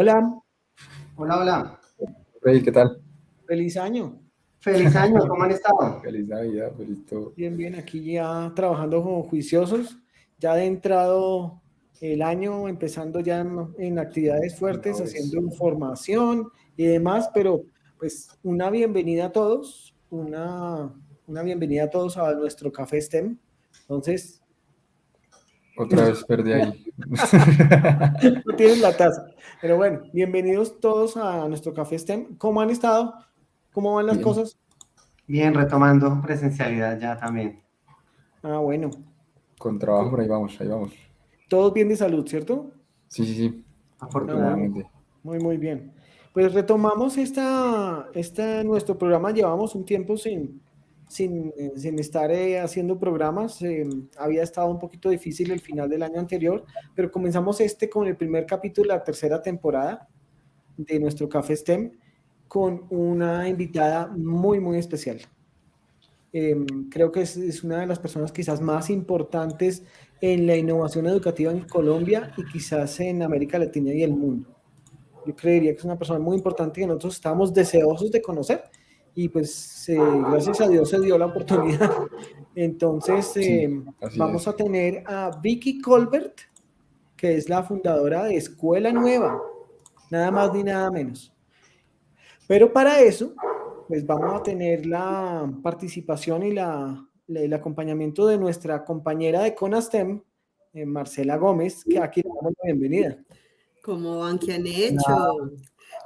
Hola, Hola, hola. Rey, ¿qué tal? feliz año. Feliz año, ¿cómo han estado? Feliz Navidad, feliz todo. Bien, bien, aquí ya trabajando como juiciosos, ya de entrado el año, empezando ya en actividades fuertes, Labores. haciendo formación y demás, pero pues una bienvenida a todos, una bienvenida a todos a nuestro Café STEM. Entonces, Otra vez perdí ahí. no tienes la taza, pero bueno, bienvenidos todos a nuestro Café STEM. ¿Cómo han estado? ¿Cómo van las Bien, cosas? Bien, retomando presencialidad ya también. Ah, bueno, con trabajo, pero ahí vamos, ahí vamos. todos bien de salud, ¿cierto? Sí, sí, sí, Ah, bueno, afortunadamente. muy, muy bien. Pues retomamos nuestro programa. Llevamos un tiempo sin estar haciendo programas. Había estado un poquito difícil el final del año anterior, pero comenzamos con el primer capítulo de la tercera temporada de nuestro Café STEM con una invitada muy, muy especial. Creo que es una de las personas quizás más importantes en la innovación educativa en Colombia y quizás en América Latina y el mundo. Yo creería que es una persona muy importante que nosotros estábamos deseosos de conocer y pues gracias a Dios se dio la oportunidad. Entonces Sí, así vamos es. a tener a Vicky Colbert, que es la fundadora de Escuela Nueva, nada más ni nada menos. Pero para eso, pues vamos a tener la participación y el acompañamiento de nuestra compañera de CONASTEM, Marcela Gómez, que aquí le damos la bienvenida. ¿Cómo van? ¿Qué han hecho? Hola.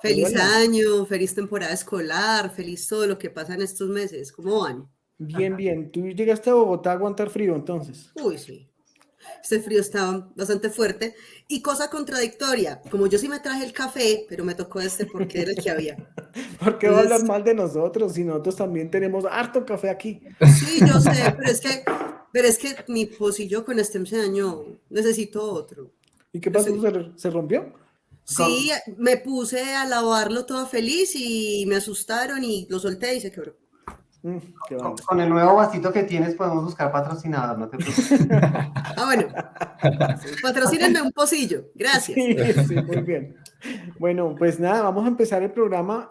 Feliz Hola. año, feliz temporada escolar, feliz todo lo que pasa en estos meses. ¿Cómo van? Bien, bien. Tú llegaste a Bogotá a aguantar frío, entonces. Uy, sí. Este frío está bastante fuerte. Y cosa contradictoria, como yo sí me traje el café, pero me tocó este porque era el que había. ¿Por qué va a hablar Entonces, mal de nosotros si nosotros también tenemos harto café aquí? sí, yo sé, pero es que mi pocillo con este se dañó. Necesito otro. ¿Y qué pasó? Estoy- ¿Se rompió? Sí, Con, me puse a lavarlo todo feliz y me asustaron y lo solté y se quebró. Qué con- vaina. con el nuevo vasito que tienes podemos buscar patrocinador, no te preocupes. Ah, bueno, Sí. patrocínenme un pocillo. Gracias. Sí, sí, muy bien. Bueno, pues nada, vamos a empezar el programa.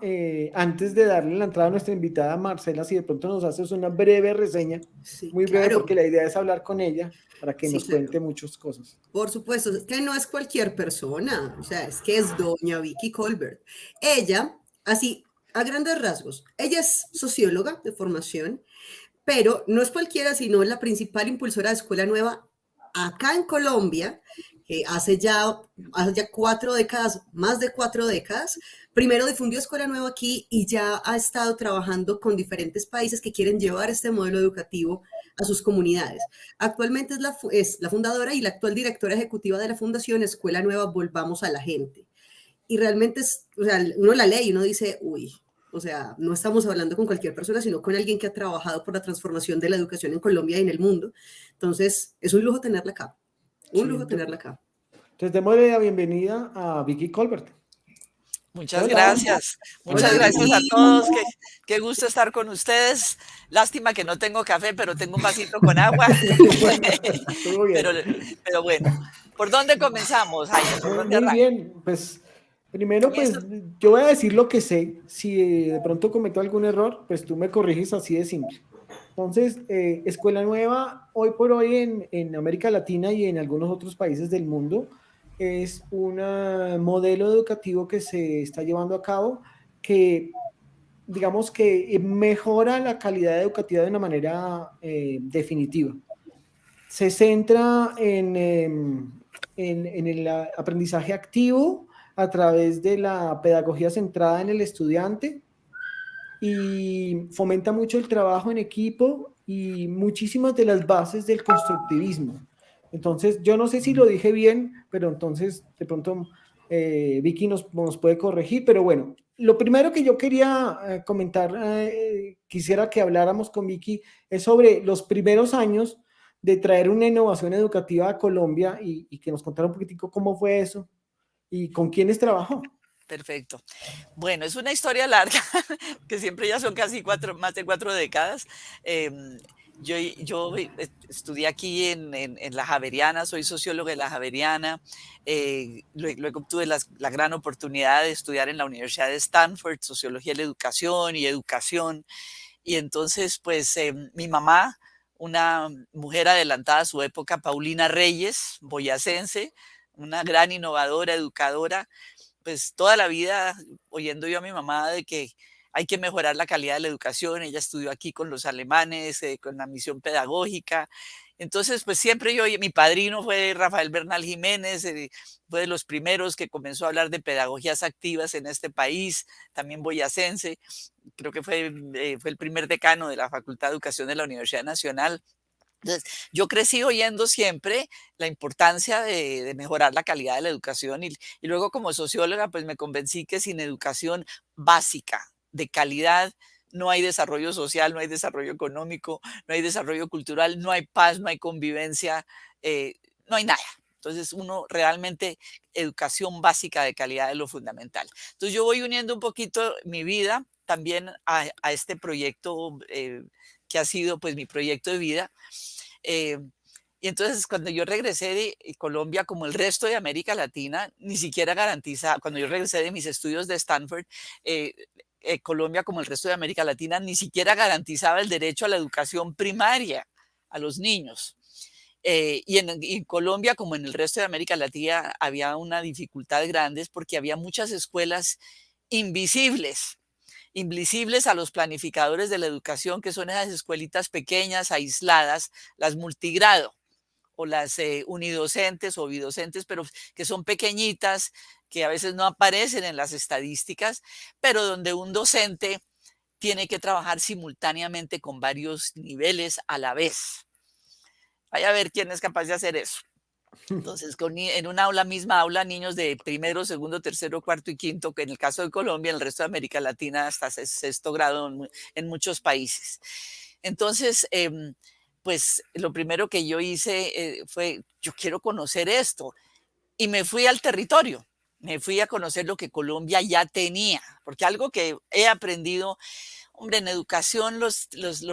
Antes de darle la entrada a nuestra invitada Marcela, si de pronto nos haces una breve reseña, Sí, muy breve, claro. porque la idea es hablar con ella para que Sí, nos cuente claro. muchas cosas. Por supuesto, es que no es cualquier persona, o sea, es que es doña Vicky Colbert. Ella, así, a grandes rasgos, ella es socióloga de formación, pero no es cualquiera, sino la principal impulsora de Escuela Nueva acá en Colombia, hace ya 4 décadas, más de 4 décadas. Primero difundió Escuela Nueva aquí y ya ha estado trabajando con diferentes países que quieren llevar este modelo educativo a sus comunidades. Actualmente es la fundadora y la actual directora ejecutiva de la Fundación Escuela Nueva Volvamos a la Gente. Y realmente o sea, uno la lee y uno dice, uy, o sea, no estamos hablando con cualquier persona, sino con alguien que ha trabajado por la transformación de la educación en Colombia y en el mundo. Entonces, es un lujo tenerla acá. Un Sí, lujo tenerla acá. entonces démosle la bienvenida a Vicky Colbert. Muchas Hola. gracias. Hola, Muchas gracias a Vicky. todos. Qué gusto estar con ustedes. Lástima que no tengo café, pero tengo un vasito con agua. Bueno, estuvo Pero, bien. pero bueno, ¿por dónde comenzamos, Jaime? ¿Por Muy, dónde muy arranco? bien, pues primero Esto, pues yo voy a decir lo que sé, si de pronto cometo algún error, pues tú me corriges así de simple. Entonces, Escuela Nueva, hoy por hoy en América Latina y en algunos otros países del mundo, es un modelo educativo que se está llevando a cabo que, digamos que mejora la calidad educativa de una manera definitiva. Se centra en el aprendizaje activo a través de la pedagogía centrada en el estudiante y fomenta mucho el trabajo en equipo y muchísimas de las bases del constructivismo. Entonces, yo no sé si lo dije bien, pero entonces de pronto Vicky nos puede corregir, pero bueno, lo primero que yo quería comentar, quisiera que habláramos con Vicky, es sobre los primeros años de traer una innovación educativa a Colombia y que nos contara un poquitico cómo fue eso y con quiénes trabajó. perfecto. Bueno, es una historia larga, que siempre ya son casi más de 4 décadas. Yo estudié aquí en la Javeriana, soy socióloga de la Javeriana. Luego obtuve la gran oportunidad de estudiar en la Universidad de Stanford, Sociología de la Educación y Educación. Y entonces, pues mi mamá, una mujer adelantada a su época, Paulina Reyes, boyacense, una gran innovadora, educadora, pues toda la vida oyendo yo a mi mamá de que hay que mejorar la calidad de la educación. Ella estudió aquí con los alemanes, con la misión pedagógica. Entonces, pues siempre mi padrino fue Rafael Bernal Jiménez, fue de los primeros que comenzó a hablar de pedagogías activas en este país, también boyacense. Creo que fue el primer decano de la Facultad de Educación de la Universidad Nacional. Entonces, yo crecí oyendo siempre la importancia de mejorar la calidad de la educación y luego como socióloga pues me convencí que sin educación básica de calidad no hay desarrollo social, no hay desarrollo económico, no hay desarrollo cultural, no hay paz, no hay convivencia, eh, no hay nada. Entonces uno realmente educación básica de calidad es lo fundamental. Entonces yo voy uniendo un poquito mi vida también a este proyecto que ha sido pues mi proyecto de vida. Eh, y entonces cuando yo regresé de Colombia, como el resto de América Latina, ni siquiera garantiza, cuando yo regresé de mis estudios de Stanford, eh, Colombia, como el resto de América Latina, ni siquiera garantizaba el derecho a la educación primaria a los niños. Y en Colombia, como en el resto de América Latina, había una dificultad grande porque había muchas escuelas invisibles invisibles a los planificadores de la educación, que son esas escuelitas pequeñas, aisladas, las multigrado o las unidocentes o bidocentes, pero que son pequeñitas, que a veces no aparecen en las estadísticas, pero donde un docente tiene que trabajar simultáneamente con varios niveles a la vez. Vaya a ver quién es capaz de hacer eso. Entonces, en una misma aula, niños de primero, segundo, tercero, cuarto y quinto, que en el caso de Colombia, en el resto de América Latina, hasta sexto grado en muchos países. Entonces, pues lo primero que yo hice fue, yo quiero conocer esto. Y me fui al territorio, me fui a conocer lo que Colombia ya tenía, porque algo que he aprendido, hombre, en educación los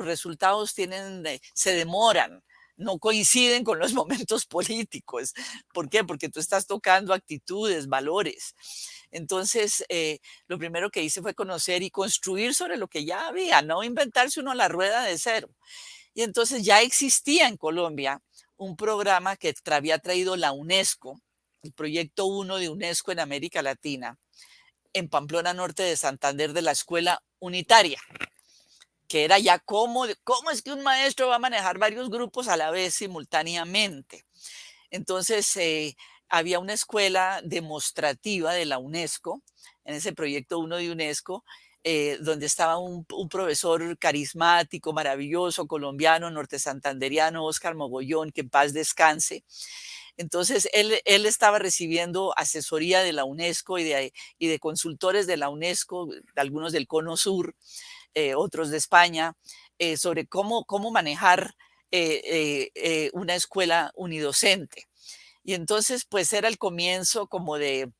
resultados se demoran, no coinciden con los momentos políticos. ¿Por qué? Porque tú estás tocando actitudes, valores. Entonces, lo primero que hice fue conocer y construir sobre lo que ya había, no inventarse uno la rueda de cero. Y entonces ya existía en Colombia un programa que había traído la UNESCO, el proyecto 1 de UNESCO en América Latina, en Pamplona Norte de Santander, de la escuela unitaria, que era ya cómo es que un maestro va a manejar varios grupos a la vez simultáneamente. Entonces, había una escuela demostrativa de la UNESCO, en ese proyecto 1 de UNESCO, donde estaba un profesor carismático, maravilloso, colombiano, norte santanderiano, Óscar Mogollón, que en paz descanse. Entonces, él estaba recibiendo asesoría de la UNESCO y de consultores de la UNESCO, algunos del Cono Sur, otros de España, sobre cómo manejar una escuela unidocente. Y entonces, pues era el comienzo como de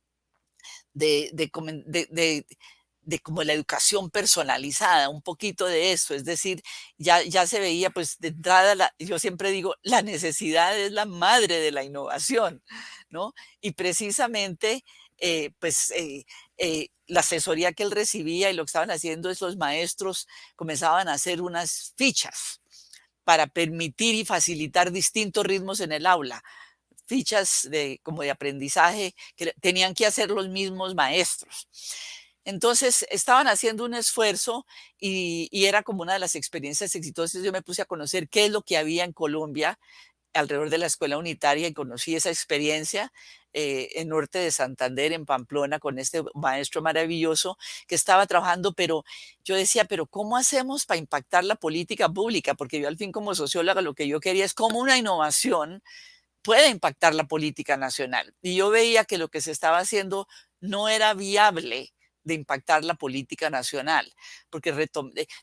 como la educación personalizada, un poquito de eso, es decir, ya se veía, pues de entrada, yo siempre digo, la necesidad es la madre de la innovación, ¿no? Y precisamente, la asesoría que él recibía y lo que estaban haciendo es los maestros comenzaban a hacer unas fichas para permitir y facilitar distintos ritmos en el aula, fichas como de aprendizaje que tenían que hacer los mismos maestros. Entonces estaban haciendo un esfuerzo y era como una de las experiencias exitosas. Yo me puse a conocer qué es lo que había en Colombia alrededor de la escuela unitaria y conocí esa experiencia en Norte de Santander, en Pamplona, con este maestro maravilloso que estaba trabajando, pero yo decía, pero ¿cómo hacemos para impactar la política pública? Porque yo al fin como socióloga lo que yo quería es cómo una innovación puede impactar la política nacional. Y yo veía que lo que se estaba haciendo no era viable de impactar la política nacional, porque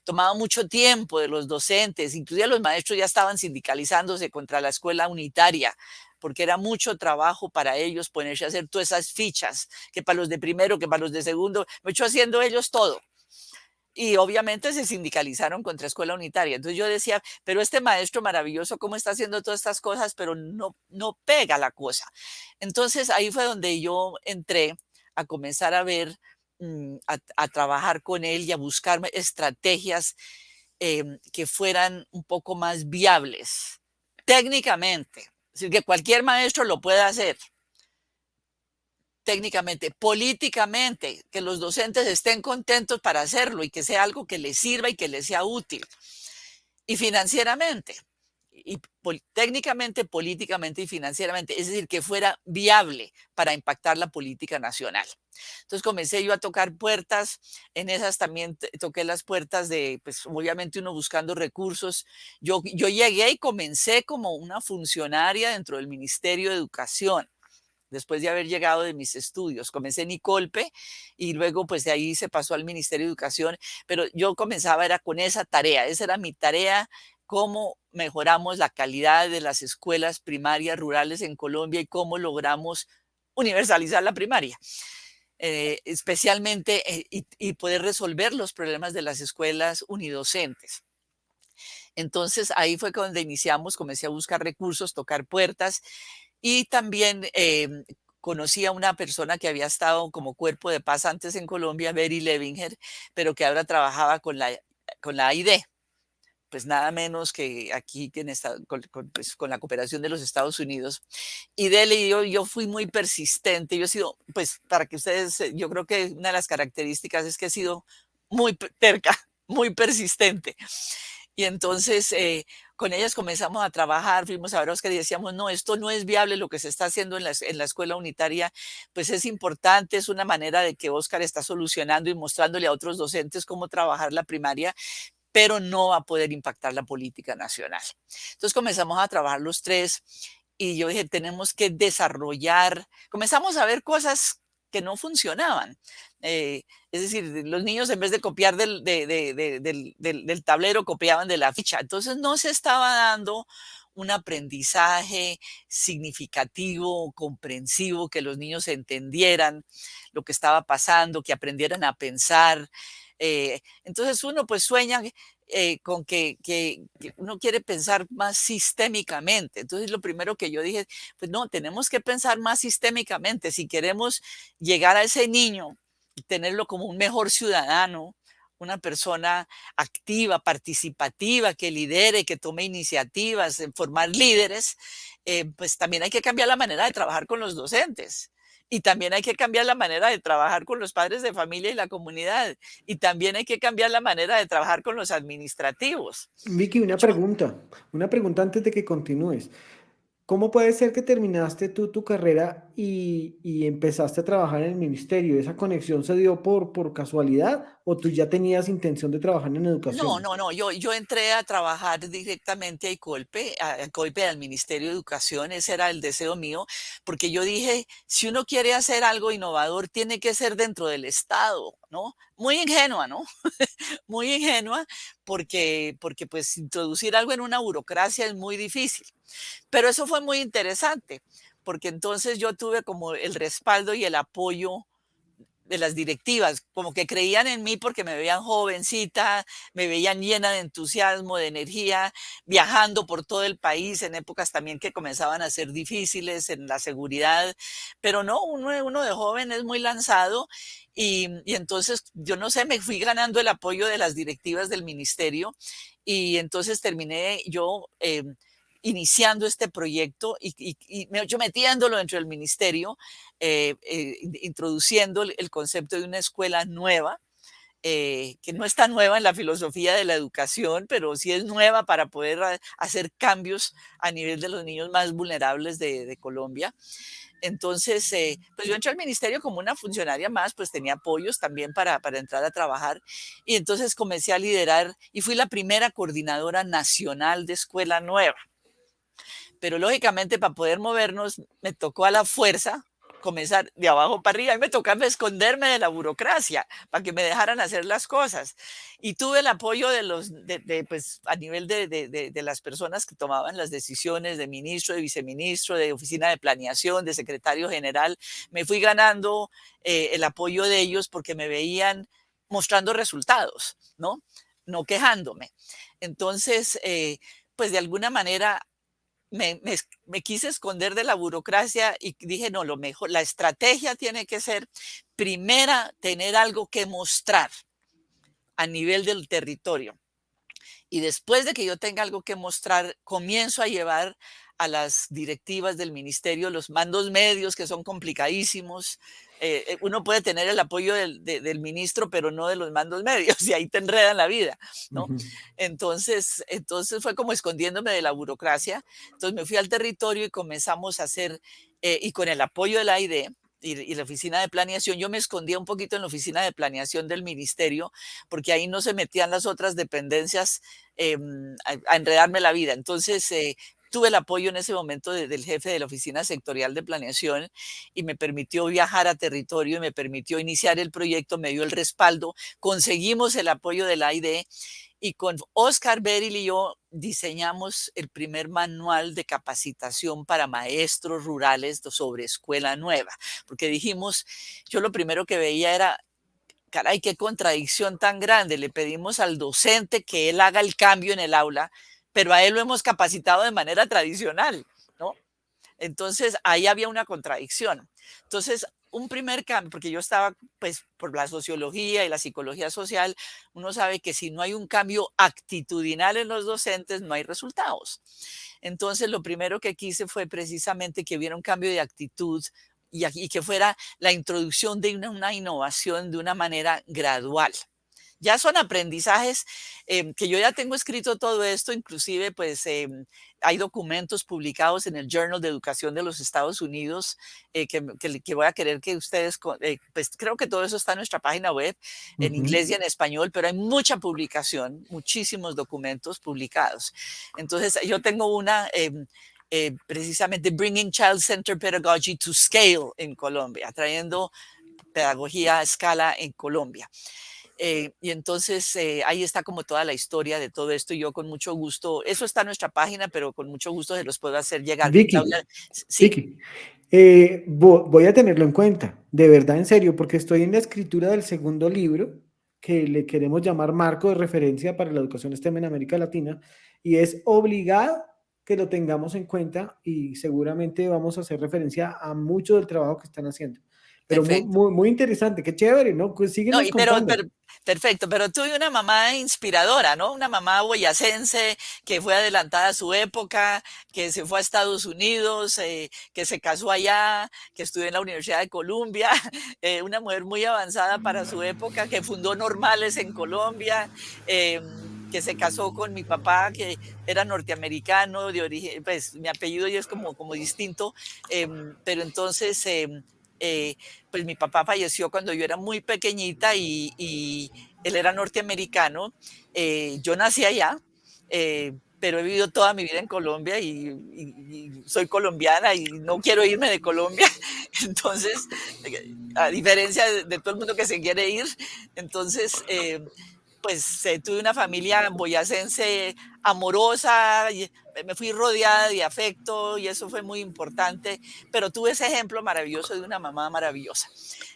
tomaba mucho tiempo de los docentes, inclusive los maestros ya estaban sindicalizándose contra la escuela unitaria, porque era mucho trabajo para ellos ponerse a hacer todas esas fichas, que para los de primero, que para los de segundo, me echó haciendo ellos todo. y obviamente se sindicalizaron contra escuela unitaria. Entonces yo decía, pero este maestro maravilloso, ¿cómo está haciendo todas estas cosas? Pero no pega la cosa. Entonces ahí fue donde yo entré a comenzar a ver, a trabajar con él y a buscar estrategias que fueran un poco más viables técnicamente. Es decir, que cualquier maestro lo pueda hacer técnicamente, políticamente, que los docentes estén contentos para hacerlo y que sea algo que les sirva y que les sea útil. Y financieramente, y técnicamente, políticamente y financieramente, es decir, que fuera viable para impactar la política nacional. Entonces comencé yo a tocar puertas, en esas también toqué las puertas de, pues obviamente uno buscando recursos. Yo llegué y comencé como una funcionaria dentro del Ministerio de Educación después de haber llegado de mis estudios. Comencé en Icolpe y luego pues de ahí se pasó al Ministerio de Educación, pero yo comenzaba era con esa tarea, esa era mi tarea, cómo mejoramos la calidad de las escuelas primarias rurales en Colombia y cómo logramos universalizar la primaria. Especialmente y poder resolver los problemas de las escuelas unidocentes. Entonces ahí fue cuando iniciamos, comencé a buscar recursos, tocar puertas y también conocí a una persona que había estado como cuerpo de paz antes en Colombia, Betty Levinger, pero que ahora trabajaba con la AID, pues nada menos que aquí pues, con la cooperación de los Estados Unidos. Y de él yo fui muy persistente, yo he sido, pues para que ustedes, yo creo que una de las características es que he sido muy terca, muy persistente. Y entonces con ellas comenzamos a trabajar, fuimos a ver a Oscar y decíamos, no, esto no es viable lo que se está haciendo en la escuela unitaria, pues es importante, es una manera de que Oscar está solucionando y mostrándole a otros docentes cómo trabajar la primaria, pero no va a poder impactar la política nacional. Entonces comenzamos a trabajar los tres y yo dije, tenemos que desarrollar, comenzamos a ver cosas que no funcionaban. Es decir, los niños en vez de copiar del tablero, copiaban de la ficha. Entonces no se estaba dando un aprendizaje significativo, comprensivo, que los niños entendieran lo que estaba pasando, que aprendieran a pensar. Entonces uno pues sueña con que uno quiere pensar más sistémicamente. Entonces lo primero que yo dije, pues no, tenemos que pensar más sistémicamente. Si queremos llegar a ese niño y tenerlo como un mejor ciudadano, una persona activa, participativa, que lidere, que tome iniciativas, en formar líderes, pues también hay que cambiar la manera de trabajar con los docentes. Y también hay que cambiar la manera de trabajar con los padres de familia y la comunidad. Y también hay que cambiar la manera de trabajar con los administrativos. Vicky, una pregunta antes de que continúes. ¿Cómo puede ser que terminaste tú tu carrera y empezaste a trabajar en el ministerio? ¿Esa conexión se dio por casualidad o tú ya tenías intención de trabajar en educación? No, yo entré a trabajar directamente a Icolpe, al Ministerio de Educación, ese era el deseo mío, porque yo dije, si uno quiere hacer algo innovador, tiene que ser dentro del Estado, ¿no? Muy ingenua, ¿no? Muy ingenua, porque pues introducir algo en una burocracia es muy difícil. Pero eso fue muy interesante, porque entonces yo tuve como el respaldo y el apoyo de las directivas, como que creían en mí porque me veían jovencita, me veían llena de entusiasmo, de energía, viajando por todo el país en épocas también que comenzaban a ser difíciles en la seguridad, pero no, uno de joven es muy lanzado y entonces yo no sé, me fui ganando el apoyo de las directivas del ministerio y entonces terminé yo iniciando este proyecto y yo metiéndolo dentro del ministerio, introduciendo el concepto de una escuela nueva, que no está nueva en la filosofía de la educación, pero sí es nueva para poder hacer cambios a nivel de los niños más vulnerables de Colombia. Entonces, pues yo entré al ministerio como una funcionaria más, pues tenía apoyos también para entrar a trabajar y entonces comencé a liderar y fui la primera coordinadora nacional de escuela nueva. Pero lógicamente para poder movernos me tocó a la fuerza comenzar de abajo para arriba y me tocaba esconderme de la burocracia para que me dejaran hacer las cosas. Y tuve el apoyo pues, a nivel de las personas que tomaban las decisiones, de ministro, de viceministro, de oficina de planeación, de secretario general. Me fui ganando el apoyo de ellos porque me veían mostrando resultados, ¿no? No quejándome. Entonces, pues de alguna manera me quise esconder de la burocracia y dije, no, lo mejor, la estrategia tiene que ser, primera, tener algo que mostrar a nivel del territorio. Y después de que yo tenga algo que mostrar, comienzo a llevar a las directivas del ministerio los mandos medios, que son complicadísimos. Uno puede tener el apoyo del ministro, pero no de los mandos medios, y ahí te enredan la vida, ¿no? Entonces fue como escondiéndome de la burocracia. Entonces me fui al territorio y comenzamos a hacer, y con el apoyo de la AID, y la oficina de planeación, yo me escondía un poquito en la oficina de planeación del ministerio, porque ahí no se metían las otras dependencias a enredarme la vida. Entonces, tuve el apoyo en ese momento del jefe de la oficina sectorial de planeación y me permitió viajar a territorio y me permitió iniciar el proyecto, me dio el respaldo, conseguimos el apoyo de la AID y con Oscar Beryl y yo diseñamos el primer manual de capacitación para maestros rurales sobre escuela nueva, porque dijimos, yo lo primero que veía era, caray, qué contradicción tan grande, le pedimos al docente que él haga el cambio en el aula, pero a él lo hemos capacitado de manera tradicional, ¿no? Entonces, ahí había una contradicción. Entonces, un primer cambio, porque yo estaba, pues, por la sociología y la psicología social, uno sabe que si no hay un cambio actitudinal en los docentes, no hay resultados. Entonces, lo primero que quise fue precisamente que hubiera un cambio de actitud y que fuera la introducción de una innovación de una manera gradual. Ya son aprendizajes que yo ya tengo escrito todo esto, inclusive pues hay documentos publicados en el Journal de Educación de los Estados Unidos que voy a querer que ustedes, pues creo que todo eso está en nuestra página web, en inglés y en español, pero hay mucha publicación, muchísimos documentos publicados. Entonces yo tengo una precisamente Bringing Child-Centered Pedagogy to Scale en Colombia, trayendo pedagogía a escala en Colombia. Y entonces ahí está como toda la historia de todo esto y yo con mucho gusto, eso está en nuestra página, pero con mucho gusto se los puedo hacer llegar. Vicky, Claudia, sí. Vicky, voy a tenerlo en cuenta, de verdad, en serio, porque estoy en la escritura del segundo libro que le queremos llamar Marco de Referencia para la Educación STEM en América Latina y es obligado que lo tengamos en cuenta y seguramente vamos a hacer referencia a mucho del trabajo que están haciendo. Pero muy interesante, qué chévere, ¿no? Pues síguenos contando. Perfecto, pero tuve una mamá inspiradora, ¿no? Una mamá boyacense que fue adelantada a su época, que se fue a Estados Unidos, que se casó allá, que estudió en la Universidad de Columbia, una mujer muy avanzada para su época, que fundó Normales en Colombia, que se casó con mi papá, que era norteamericano, de origen, pues mi apellido ya es como distinto, pero entonces... pues mi papá falleció cuando yo era muy pequeñita y él era norteamericano. Yo nací allá, pero he vivido toda mi vida en Colombia y soy colombiana y no quiero irme de Colombia. Entonces, a diferencia de todo el mundo que se quiere ir, entonces... pues tuve una familia boyacense amorosa, y me fui rodeada de afecto y eso fue muy importante, pero tuve ese ejemplo maravilloso de una mamá maravillosa.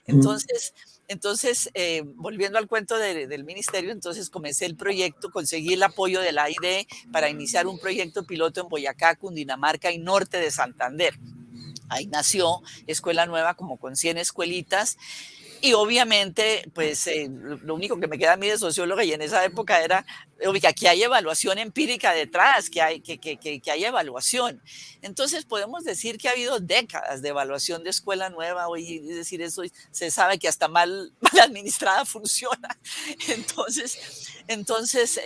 Entonces volviendo al cuento del ministerio, entonces comencé el proyecto, conseguí el apoyo de la AID para iniciar un proyecto piloto en Boyacá, Cundinamarca y norte de Santander. Ahí nació Escuela Nueva como con 100 escuelitas. Y obviamente, pues lo único que me queda a mí de socióloga y en esa época era, que aquí hay evaluación empírica detrás, que hay evaluación. Entonces podemos decir que ha habido décadas de evaluación de escuela nueva, hoy es decir, eso se sabe que hasta mal administrada funciona. Entonces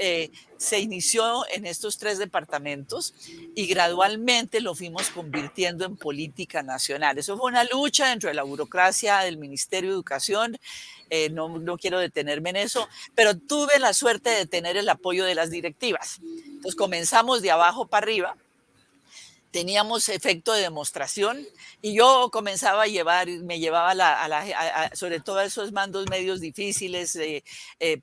se inició en estos 3 departamentos y gradualmente lo fuimos convirtiendo en política nacional. Eso fue una lucha dentro de la burocracia del Ministerio de Educación. No quiero detenerme en eso, pero tuve la suerte de tener el apoyo de las directivas. Entonces comenzamos de abajo para arriba, teníamos efecto de demostración y yo comenzaba a me llevaba sobre todo a esos mandos medios difíciles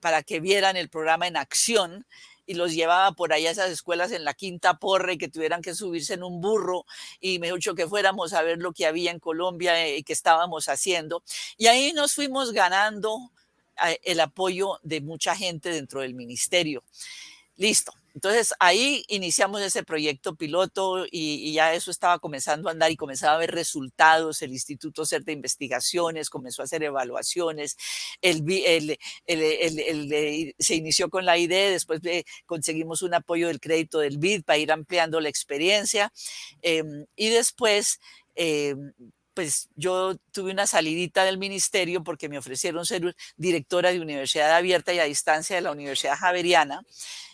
para que vieran el programa en acción y los llevaba por allá a esas escuelas en la Quinta Porre que tuvieran que subirse en un burro y mejor dicho que fuéramos a ver lo que había en Colombia y que estábamos haciendo. Y ahí nos fuimos ganando el apoyo de mucha gente dentro del ministerio. Listo. Entonces ahí iniciamos ese proyecto piloto y ya eso estaba comenzando a andar y comenzaba a ver resultados. El Instituto CER de Investigaciones comenzó a hacer evaluaciones. Se inició con la idea, después conseguimos un apoyo del crédito del BID para ir ampliando la experiencia. Y después pues yo tuve una salidita del ministerio porque me ofrecieron ser directora de Universidad Abierta y a Distancia de la Universidad Javeriana.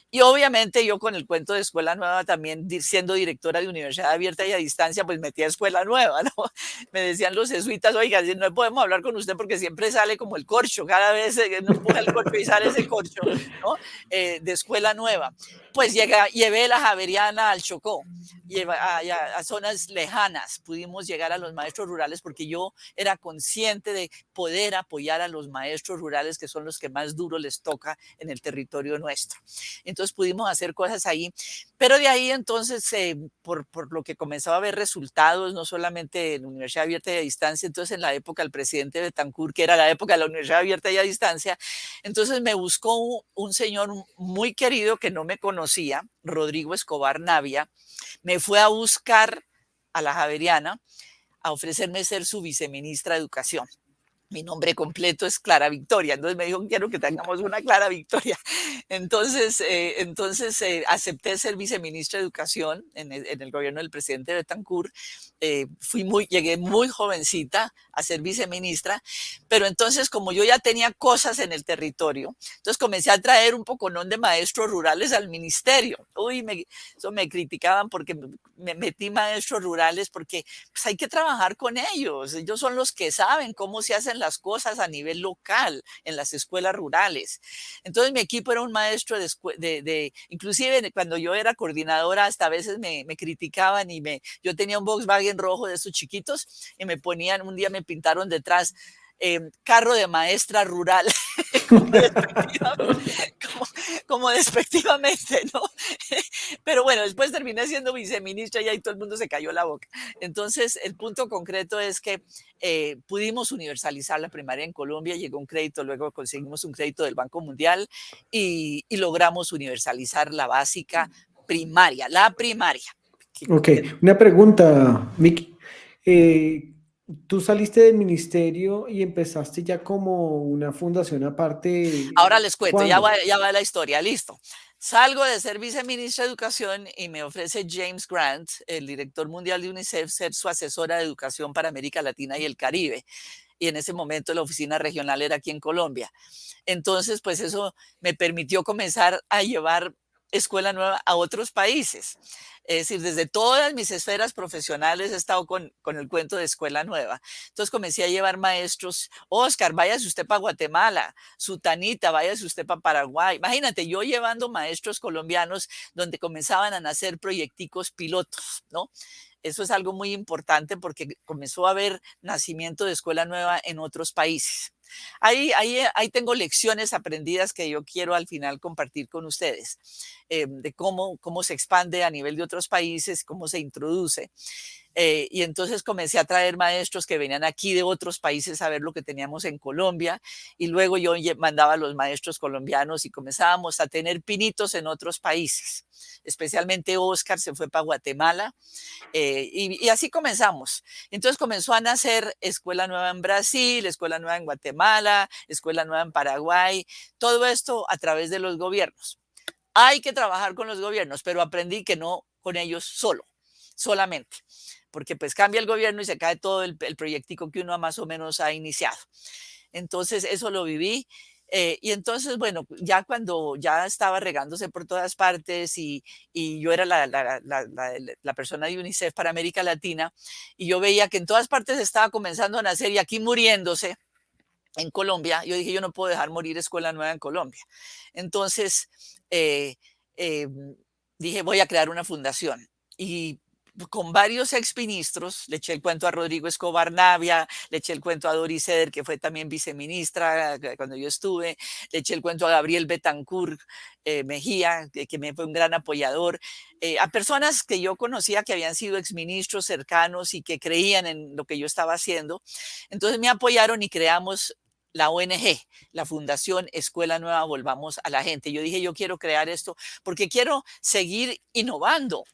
Y obviamente yo con el cuento de Escuela Nueva también siendo directora de Universidad Abierta y a Distancia, pues metí a Escuela Nueva, ¿no? Me decían los jesuitas, oiga, no podemos hablar con usted porque siempre sale como el corcho, cada vez no empuja el corcho y sale ese corcho, ¿no? De Escuela Nueva. Pues llevé la Javeriana al Chocó, a zonas lejanas, pudimos llegar a los maestros rurales porque yo era consciente de poder apoyar a los maestros rurales que son los que más duro les toca en el territorio nuestro. Entonces pudimos hacer cosas ahí, pero de ahí entonces, por lo que comenzaba a ver resultados, no solamente en la Universidad Abierta y a Distancia, entonces en la época del presidente Betancourt, que era la época de la Universidad Abierta y a Distancia, entonces me buscó un señor muy querido que no me conocía, Rodrigo Escobar Navia, me fue a buscar a la Javeriana a ofrecerme ser su viceministra de Educación. Mi nombre completo es Clara Victoria, entonces me dijo, quiero que tengamos una Clara Victoria. Entonces acepté ser viceministra de Educación en el gobierno del presidente Betancourt. Llegué muy jovencita a ser viceministra, pero entonces como yo ya tenía cosas en el territorio, entonces comencé a traer un poconón de maestros rurales al ministerio. Eso me criticaban porque me metí maestros rurales porque pues, hay que trabajar con ellos. Ellos son los que saben cómo se hacen las cosas a nivel local en las escuelas rurales. Entonces mi equipo era un maestro inclusive cuando yo era coordinadora hasta a veces me criticaban y yo tenía un Volkswagen rojo de esos chiquitos y me ponían, un día me pintaron detrás carro de maestra rural, como despectivamente, ¿no? Pero bueno, después terminé siendo viceministra y ahí todo el mundo se cayó la boca. Entonces, el punto concreto es que pudimos universalizar la primaria en Colombia, llegó un crédito, luego conseguimos un crédito del Banco Mundial y logramos universalizar la básica primaria, la primaria. Ok, una pregunta, Miki. Tú saliste del ministerio y empezaste ya como una fundación aparte. Ahora les cuento, ya ¿Cuándo? va la historia, listo. Salgo de ser viceministra de Educación y me ofrece James Grant, el director mundial de UNICEF, ser su asesora de educación para América Latina y el Caribe. Y en ese momento la oficina regional era aquí en Colombia. Entonces, pues eso me permitió comenzar a llevar Escuela Nueva a otros países. Es decir, desde todas mis esferas profesionales he estado con el cuento de Escuela Nueva. Entonces comencé a llevar maestros. Oscar, váyase usted para Guatemala. Sutanita, váyase usted para Paraguay. Imagínate, yo llevando maestros colombianos donde comenzaban a nacer proyecticos pilotos, ¿no? Eso es algo muy importante porque comenzó a haber nacimiento de Escuela Nueva en otros países. Ahí tengo lecciones aprendidas que yo quiero al final compartir con ustedes, de cómo se expande a nivel de otros países, cómo se introduce. Y entonces comencé a traer maestros que venían aquí de otros países a ver lo que teníamos en Colombia y luego yo mandaba a los maestros colombianos y comenzábamos a tener pinitos en otros países. Especialmente Oscar se fue para Guatemala y así comenzamos. Entonces comenzó a nacer Escuela Nueva en Brasil, Escuela Nueva en Guatemala, Escuela Nueva en Paraguay, todo esto a través de los gobiernos. Hay que trabajar con los gobiernos, pero aprendí que no con ellos solamente, porque pues cambia el gobierno y se cae todo el proyectico que uno más o menos ha iniciado. Entonces eso lo viví. Y entonces, bueno, ya cuando ya estaba regándose por todas partes y yo era la persona de UNICEF para América Latina y yo veía que en todas partes estaba comenzando a nacer y aquí muriéndose en Colombia, yo dije, yo no puedo dejar morir Escuela Nueva en Colombia. Entonces, dije, voy a crear una fundación. Y con varios exministros, le eché el cuento a Rodrigo Escobar Navia, le eché el cuento a Doris Eder, que fue también viceministra cuando yo estuve, le eché el cuento a Gabriel Betancourt Mejía, que me fue un gran apoyador, a personas que yo conocía que habían sido exministros cercanos y que creían en lo que yo estaba haciendo. Entonces me apoyaron y creamos la ONG, la Fundación Escuela Nueva Volvamos a la Gente. Yo dije, yo quiero crear esto porque quiero seguir innovando.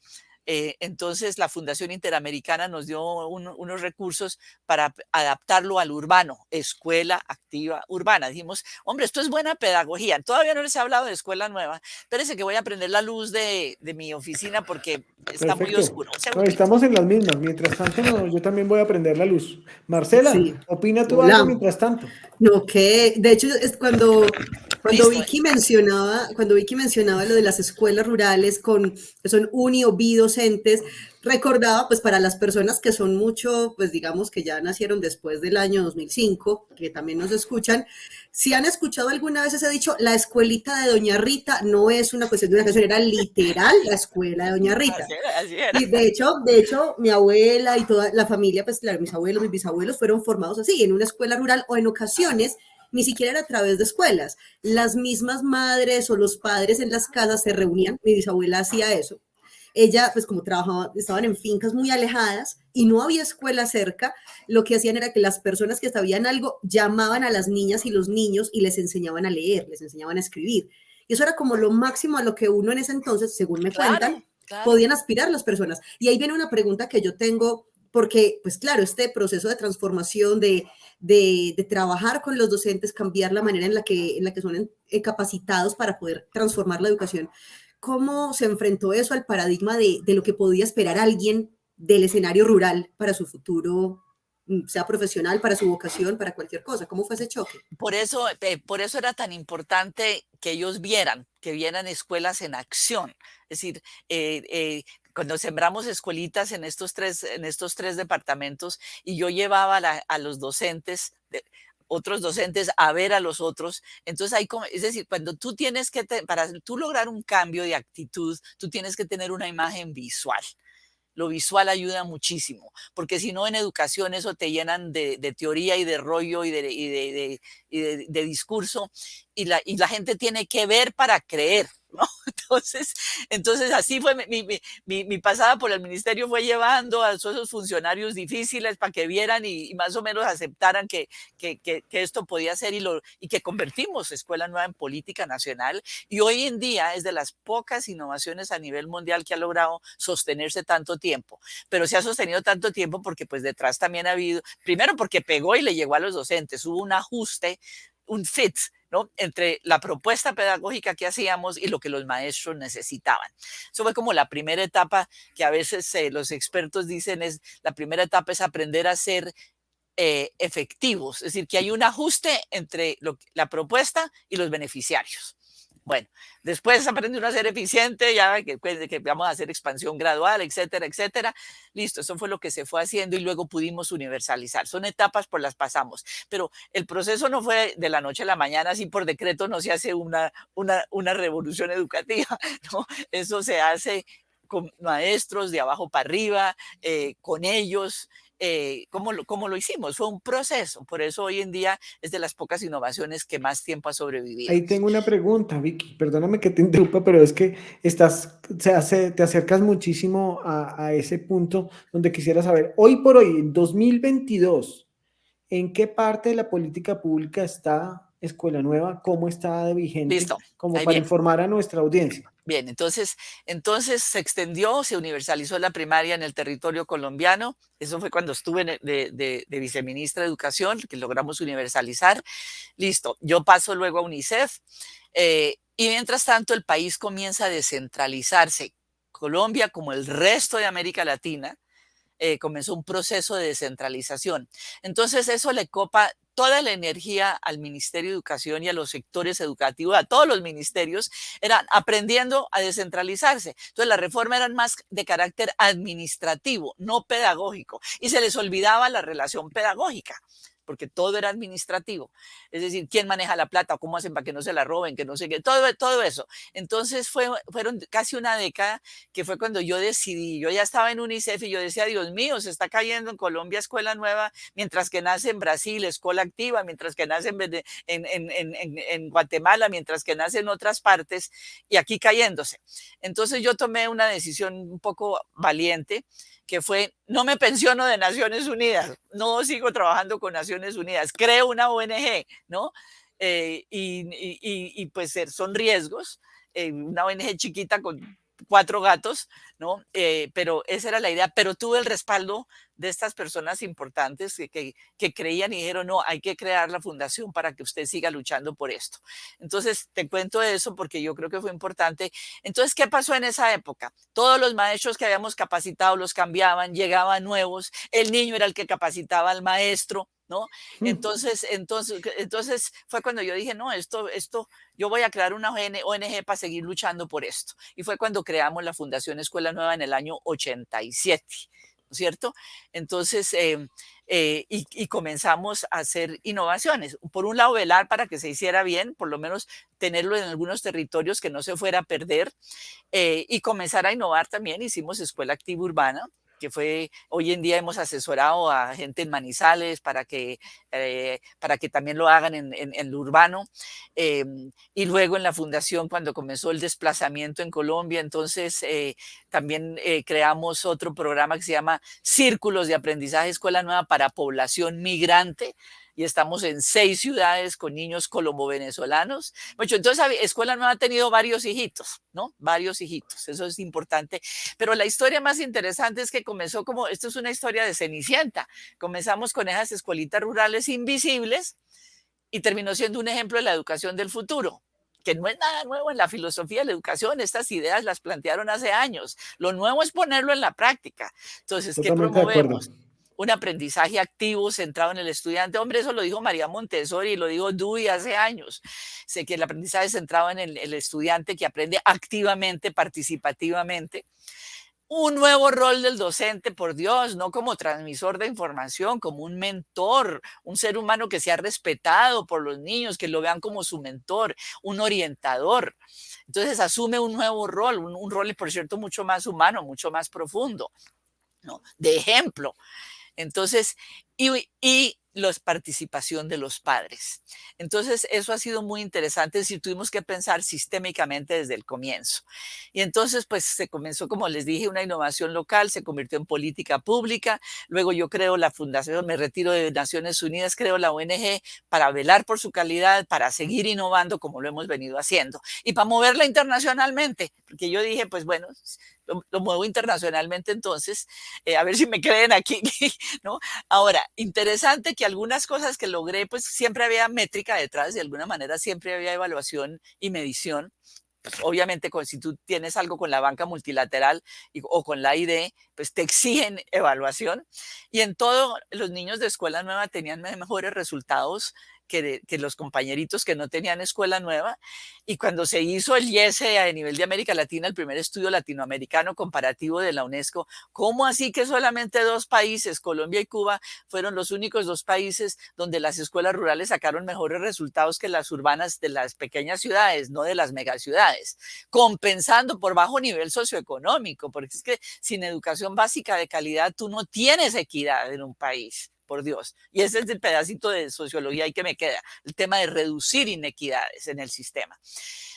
Entonces la Fundación Interamericana nos dio unos recursos para adaptarlo al urbano, escuela activa urbana. Dijimos, hombre, esto es buena pedagogía. Todavía no les he hablado de escuela nueva. Espérense que voy a prender la luz de mi oficina porque está muy Perfecto. oscuro. Un No, segundito. estamos en las mismas. Mientras tanto, yo también voy a prender la luz. Marcela, Sí. opina tú Hola. algo mientras tanto. No, que de hecho es cuando Listo. Cuando Vicky mencionaba lo de las escuelas rurales que son uni o bidocentes, recordaba pues para las personas que son mucho, pues digamos que ya nacieron después del año 2005, que también nos escuchan, si han escuchado alguna vez ese dicho, la escuelita de Doña Rita no es una cuestión de una canción, era literal la escuela de Doña Rita. Así era. Y de hecho, mi abuela y toda la familia, pues claro, mis abuelos, mis bisabuelos fueron formados así, en una escuela rural o en ocasiones, ni siquiera era a través de escuelas. Las mismas madres o los padres en las casas se reunían, mi bisabuela hacía eso. Ella, pues como trabajaba, estaban en fincas muy alejadas y no había escuela cerca, lo que hacían era que las personas que sabían algo llamaban a las niñas y los niños y les enseñaban a leer, les enseñaban a escribir. Y eso era como lo máximo a lo que uno en ese entonces, según me cuentan, podían aspirar las personas. Y ahí viene una pregunta que yo tengo, porque, pues claro, este proceso de transformación, de trabajar con los docentes, cambiar la manera en la que son capacitados para poder transformar la educación, ¿cómo se enfrentó eso al paradigma de lo que podía esperar alguien del escenario rural para su futuro, sea profesional, para su vocación, para cualquier cosa? ¿Cómo fue ese choque? Por eso era tan importante que ellos vieran escuelas en acción. Es decir, cuando sembramos escuelitas en estos tres departamentos y yo llevaba a los docentes, otros docentes a ver a los otros. Entonces es decir, cuando tú tienes para tú lograr un cambio de actitud, tú tienes que tener una imagen visual. Lo visual ayuda muchísimo, porque si no en educación eso te llenan de teoría y de rollo y de discurso y la gente tiene que ver para creer, ¿no? Entonces así fue mi pasada por el ministerio, fue llevando a esos funcionarios difíciles para que vieran y más o menos aceptaran que esto podía ser y que convertimos Escuela Nueva en política nacional y hoy en día es de las pocas innovaciones a nivel mundial que ha logrado sostenerse tanto tiempo, pero se ha sostenido tanto tiempo porque pues detrás también ha habido, primero porque pegó y le llegó a los docentes, hubo un ajuste, un fit, ¿no? Entre la propuesta pedagógica que hacíamos y lo que los maestros necesitaban. Eso fue como la primera etapa que a veces los expertos dicen la primera etapa es aprender a ser efectivos, es decir, que hay un ajuste entre la propuesta y los beneficiarios. Bueno, después aprende uno a ser eficiente, ya que vamos a hacer expansión gradual, etcétera, etcétera. Listo, eso fue lo que se fue haciendo y luego pudimos universalizar. Son etapas por las pasamos, pero el proceso no fue de la noche a la mañana, así por decreto no se hace una revolución educativa, ¿no? Eso se hace con maestros de abajo para arriba, con ellos. ¿Cómo lo hicimos? Fue un proceso, por eso hoy en día es de las pocas innovaciones que más tiempo ha sobrevivido. Ahí tengo una pregunta, Vicky, perdóname que te interrumpa, pero es que te acercas muchísimo a ese punto donde quisiera saber, hoy por hoy, en 2022, ¿en qué parte de la política pública está Escuela Nueva? ¿Cómo está de vigente? Listo, Como ahí para bien. informar a nuestra audiencia. Bien, entonces se extendió, se universalizó la primaria en el territorio colombiano. Eso fue cuando estuve de viceministra de Educación, que logramos universalizar. Listo, yo paso luego a UNICEF y mientras tanto el país comienza a descentralizarse. Colombia, como el resto de América Latina, comenzó un proceso de descentralización. Entonces eso le copa toda la energía al Ministerio de Educación y a los sectores educativos, a todos los ministerios, eran aprendiendo a descentralizarse. Entonces la reforma era más de carácter administrativo, no pedagógico, y se les olvidaba la relación pedagógica, porque todo era administrativo. Es decir, quién maneja la plata, cómo hacen para que no se la roben, que no sé qué, todo eso. Entonces fueron casi una década que fue cuando yo decidí, yo ya estaba en UNICEF y yo decía, Dios mío, se está cayendo en Colombia Escuela Nueva, mientras que nace en Brasil Escuela Activa, mientras que nace en Guatemala, mientras que nace en otras partes, y aquí cayéndose. Entonces yo tomé una decisión un poco valiente, que fue no me pensiono de Naciones Unidas, no sigo trabajando con Naciones Unidas, creo una ONG, ¿no? Y pues son riesgos, una ONG chiquita con 4 gatos, ¿no? Pero esa era la idea, pero tuve el respaldo de estas personas importantes que creían y dijeron, no, hay que crear la fundación para que usted siga luchando por esto. Entonces, te cuento eso porque yo creo que fue importante. Entonces, ¿qué pasó en esa época? Todos los maestros que habíamos capacitado los cambiaban, llegaban nuevos, el niño era el que capacitaba al maestro, ¿no? Entonces fue cuando yo dije, no, esto, yo voy a crear una ONG para seguir luchando por esto. Y fue cuando creamos la Fundación Escuela Nueva en el año 87, ¿no es cierto? Entonces, y comenzamos a hacer innovaciones. Por un lado, velar para que se hiciera bien, por lo menos tenerlo en algunos territorios que no se fuera a perder, y comenzar a innovar también. Hicimos Escuela Activa Urbana, que fue, hoy en día hemos asesorado a gente en Manizales para que también lo hagan en lo urbano. Y luego en la fundación, cuando comenzó el desplazamiento en Colombia, entonces también creamos otro programa que se llama Círculos de Aprendizaje Escuela Nueva para Población Migrante, y estamos en 6 ciudades con niños colombo-venezolanos. Bueno, entonces Escuela Nueva ha tenido varios hijitos, ¿no? Varios hijitos, eso es importante. Pero la historia más interesante es que comenzó como, esto es una historia de Cenicienta, comenzamos con esas escuelitas rurales invisibles y terminó siendo un ejemplo de la educación del futuro, que no es nada nuevo en la filosofía de la educación, estas ideas las plantearon hace años, lo nuevo es ponerlo en la práctica. Entonces, ¿qué promovemos? Un aprendizaje activo centrado en el estudiante. Hombre, eso lo dijo María Montessori, lo dijo Dewey hace años. Sé que el aprendizaje centrado en el estudiante que aprende activamente, participativamente. Un nuevo rol del docente, por Dios, no como transmisor de información, como un mentor, un ser humano que sea respetado por los niños, que lo vean como su mentor, un orientador. Entonces asume un nuevo rol, un rol, por cierto, mucho más humano, mucho más profundo, ¿no? De ejemplo. Entonces, y la participación de los padres. Entonces, eso ha sido muy interesante, es decir, tuvimos que pensar sistémicamente desde el comienzo. Y entonces, pues se comenzó, como les dije, una innovación local, se convirtió en política pública. Luego yo creo la fundación, me retiro de Naciones Unidas, creo la ONG para velar por su calidad, para seguir innovando como lo hemos venido haciendo y para moverla internacionalmente, porque yo dije, pues bueno, lo muevo internacionalmente entonces, a ver si me creen aquí, ¿no? Ahora, interesante que algunas cosas que logré, pues siempre había métrica detrás, de alguna manera siempre había evaluación y medición. Pues, obviamente, si tú tienes algo con la banca multilateral o con la ID, pues te exigen evaluación. Y en todo, los niños de Escuela Nueva tenían mejores resultados que los compañeritos que no tenían Escuela Nueva. Y cuando se hizo el IESE a nivel de América Latina, el primer estudio latinoamericano comparativo de la UNESCO, ¿cómo así que solamente 2 países, Colombia y Cuba, fueron los únicos 2 países donde las escuelas rurales sacaron mejores resultados que las urbanas de las pequeñas ciudades, no de las megaciudades, compensando por bajo nivel socioeconómico? Porque es que sin educación básica de calidad tú no tienes equidad en un país. Por Dios. Y ese es el pedacito de sociología ahí que me queda, el tema de reducir inequidades en el sistema.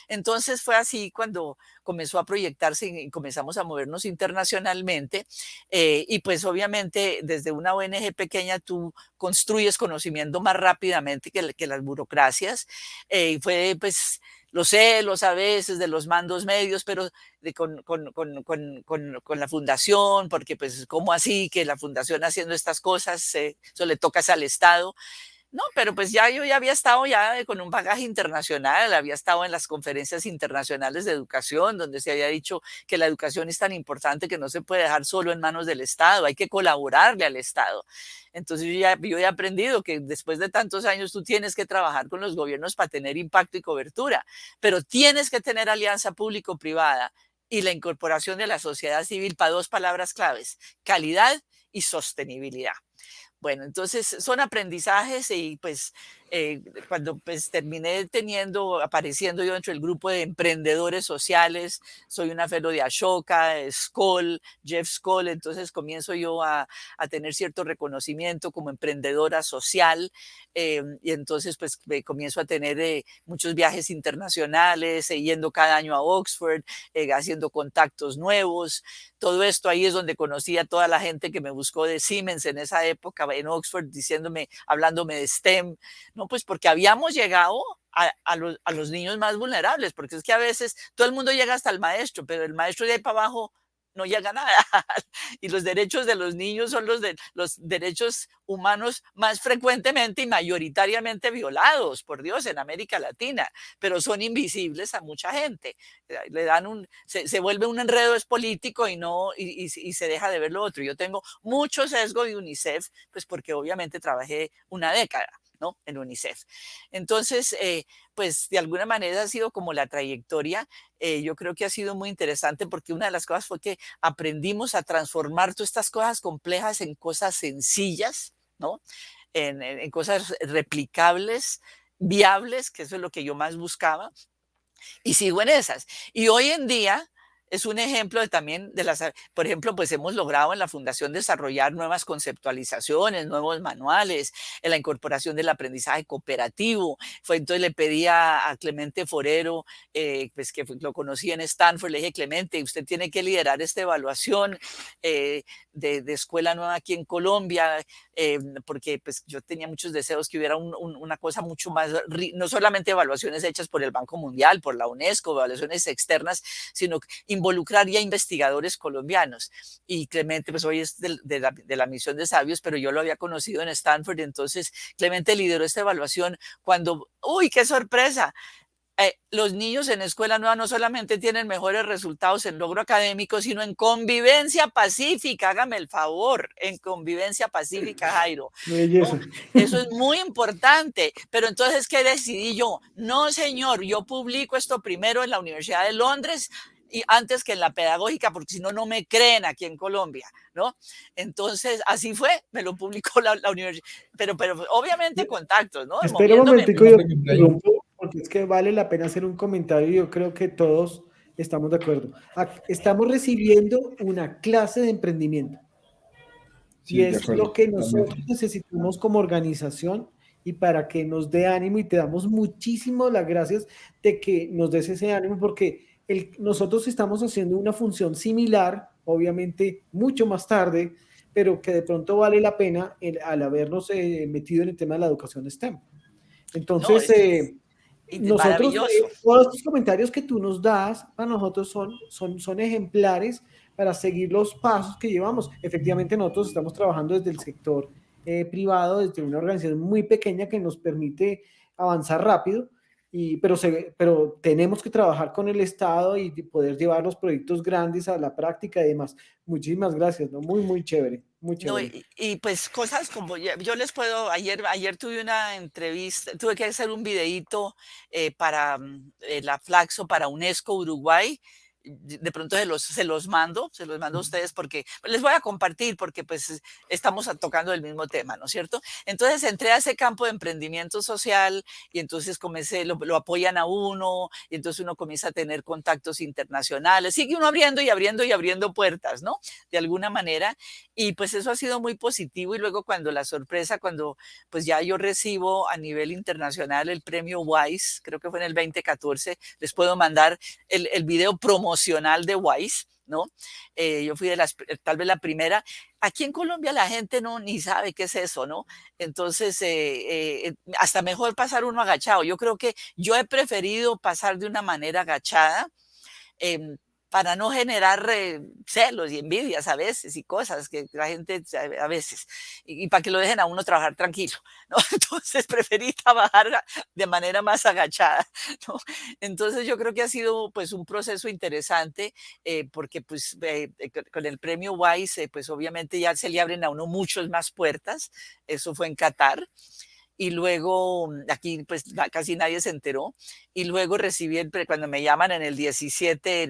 Entonces fue así cuando comenzó a proyectarse y comenzamos a movernos internacionalmente, y pues obviamente desde una ONG pequeña tú construyes conocimiento más rápidamente que las burocracias, y fue pues los celos a veces de los mandos medios, pero con la fundación, porque pues cómo así que la fundación haciendo estas cosas, eso le toca al Estado. No, pero pues yo ya había estado ya con un bagaje internacional, había estado en las conferencias internacionales de educación, donde se había dicho que la educación es tan importante que no se puede dejar solo en manos del Estado, hay que colaborarle al Estado. Entonces yo he aprendido que después de tantos años tú tienes que trabajar con los gobiernos para tener impacto y cobertura, pero tienes que tener alianza público-privada y la incorporación de la sociedad civil para 2 palabras claves: calidad y sostenibilidad. Bueno, entonces son aprendizajes y pues cuando pues terminé apareciendo yo dentro del grupo de emprendedores sociales, soy una fellow de Ashoka, de Skoll, Jeff Skoll, entonces comienzo yo a tener cierto reconocimiento como emprendedora social, y entonces pues comienzo a tener muchos viajes internacionales, yendo cada año a Oxford, haciendo contactos nuevos. Todo esto ahí es donde conocí a toda la gente que me buscó de Siemens en esa época en Oxford, hablándome de STEM, ¿no? Pues porque habíamos llegado a los niños más vulnerables, porque es que a veces todo el mundo llega hasta el maestro, pero el maestro de ahí para abajo no llega a nada. Y los derechos de los niños son los derechos humanos más frecuentemente y mayoritariamente violados, por Dios, en América Latina, pero son invisibles a mucha gente. Le dan se vuelve un enredo es político y se deja de ver lo otro. Yo tengo mucho sesgo de UNICEF, pues porque obviamente trabajé una década, ¿no?, en UNICEF. Entonces, pues de alguna manera ha sido como la trayectoria. Yo creo que ha sido muy interesante porque una de las cosas fue que aprendimos a transformar todas estas cosas complejas en cosas sencillas, ¿no? En cosas replicables, viables, que eso es lo que yo más buscaba, y sigo en esas. Y hoy en día es un ejemplo también por ejemplo, pues hemos logrado en la Fundación desarrollar nuevas conceptualizaciones, nuevos manuales, en la incorporación del aprendizaje cooperativo. Entonces le pedí a Clemente Forero, pues que lo conocí en Stanford, le dije, Clemente, usted tiene que liderar esta evaluación de escuela nueva aquí en Colombia, porque pues yo tenía muchos deseos que hubiera una cosa mucho más, no solamente evaluaciones hechas por el Banco Mundial, por la UNESCO, evaluaciones externas, sino involucrar ya investigadores colombianos. Y Clemente, pues hoy es de la misión de Sabios, pero yo lo había conocido en Stanford, entonces Clemente lideró esta evaluación cuando, ¡uy, qué sorpresa! Los niños en escuela nueva no solamente tienen mejores resultados en logro académico, sino en convivencia pacífica, hágame el favor, en convivencia pacífica, Jairo, ¿no? Eso es muy importante, pero entonces, ¿qué decidí yo? No, señor, yo publico esto primero en la Universidad de Londres y antes que en la pedagógica, porque si no, no me creen aquí en Colombia, ¿no? Entonces, así fue, me lo publicó la universidad, pero obviamente contactos, ¿no? Espera un momentico, yo interrumpo, porque es que vale la pena hacer un comentario, yo creo que todos estamos de acuerdo. Estamos recibiendo una clase de emprendimiento. Sí, Y de es acuerdo, lo que nosotros totalmente. necesitamos como organización y para que nos dé ánimo, y te damos muchísimas las gracias de que nos des ese ánimo, porque nosotros estamos haciendo una función similar, obviamente mucho más tarde, pero que de pronto vale la pena al habernos metido en el tema de la educación STEM. Entonces, nosotros, todos estos comentarios que tú nos das, para nosotros son ejemplares para seguir los pasos que llevamos. Efectivamente, nosotros estamos trabajando desde el sector privado, desde una organización muy pequeña que nos permite avanzar rápido, pero tenemos que trabajar con el Estado y poder llevar los proyectos grandes a la práctica y demás. Muchísimas gracias, ¿no? Muy, muy chévere. Muy chévere. No, y pues cosas como, yo les puedo, ayer tuve una entrevista, tuve que hacer un videíto para la Flaxo, para UNESCO Uruguay. De pronto se los mando a ustedes porque les voy a compartir porque pues estamos tocando el mismo tema, ¿no es cierto? Entonces entré a ese campo de emprendimiento social y entonces lo apoyan a uno y entonces uno comienza a tener contactos internacionales, sigue uno abriendo y abriendo y abriendo puertas, ¿no? De alguna manera, y pues eso ha sido muy positivo. Y luego cuando pues ya yo recibo a nivel internacional el premio WISE, creo que fue en el 2014, les puedo mandar el video promocional de WISE, ¿no? Yo fui tal vez la primera. Aquí en Colombia la gente ni sabe qué es eso, ¿no? Entonces, hasta mejor pasar uno agachado. Yo creo que yo he preferido pasar de una manera agachada, para no generar celos y envidias a veces y cosas que la gente a veces, y para que lo dejen a uno trabajar tranquilo, ¿no? Entonces preferí trabajar de manera más agachada, ¿no? Entonces yo creo que ha sido pues un proceso interesante, porque pues con el premio WISE pues obviamente ya se le abren a uno muchas más puertas. Eso fue en Qatar. Y luego, aquí pues casi nadie se enteró, y luego recibí, cuando me llaman en el 2017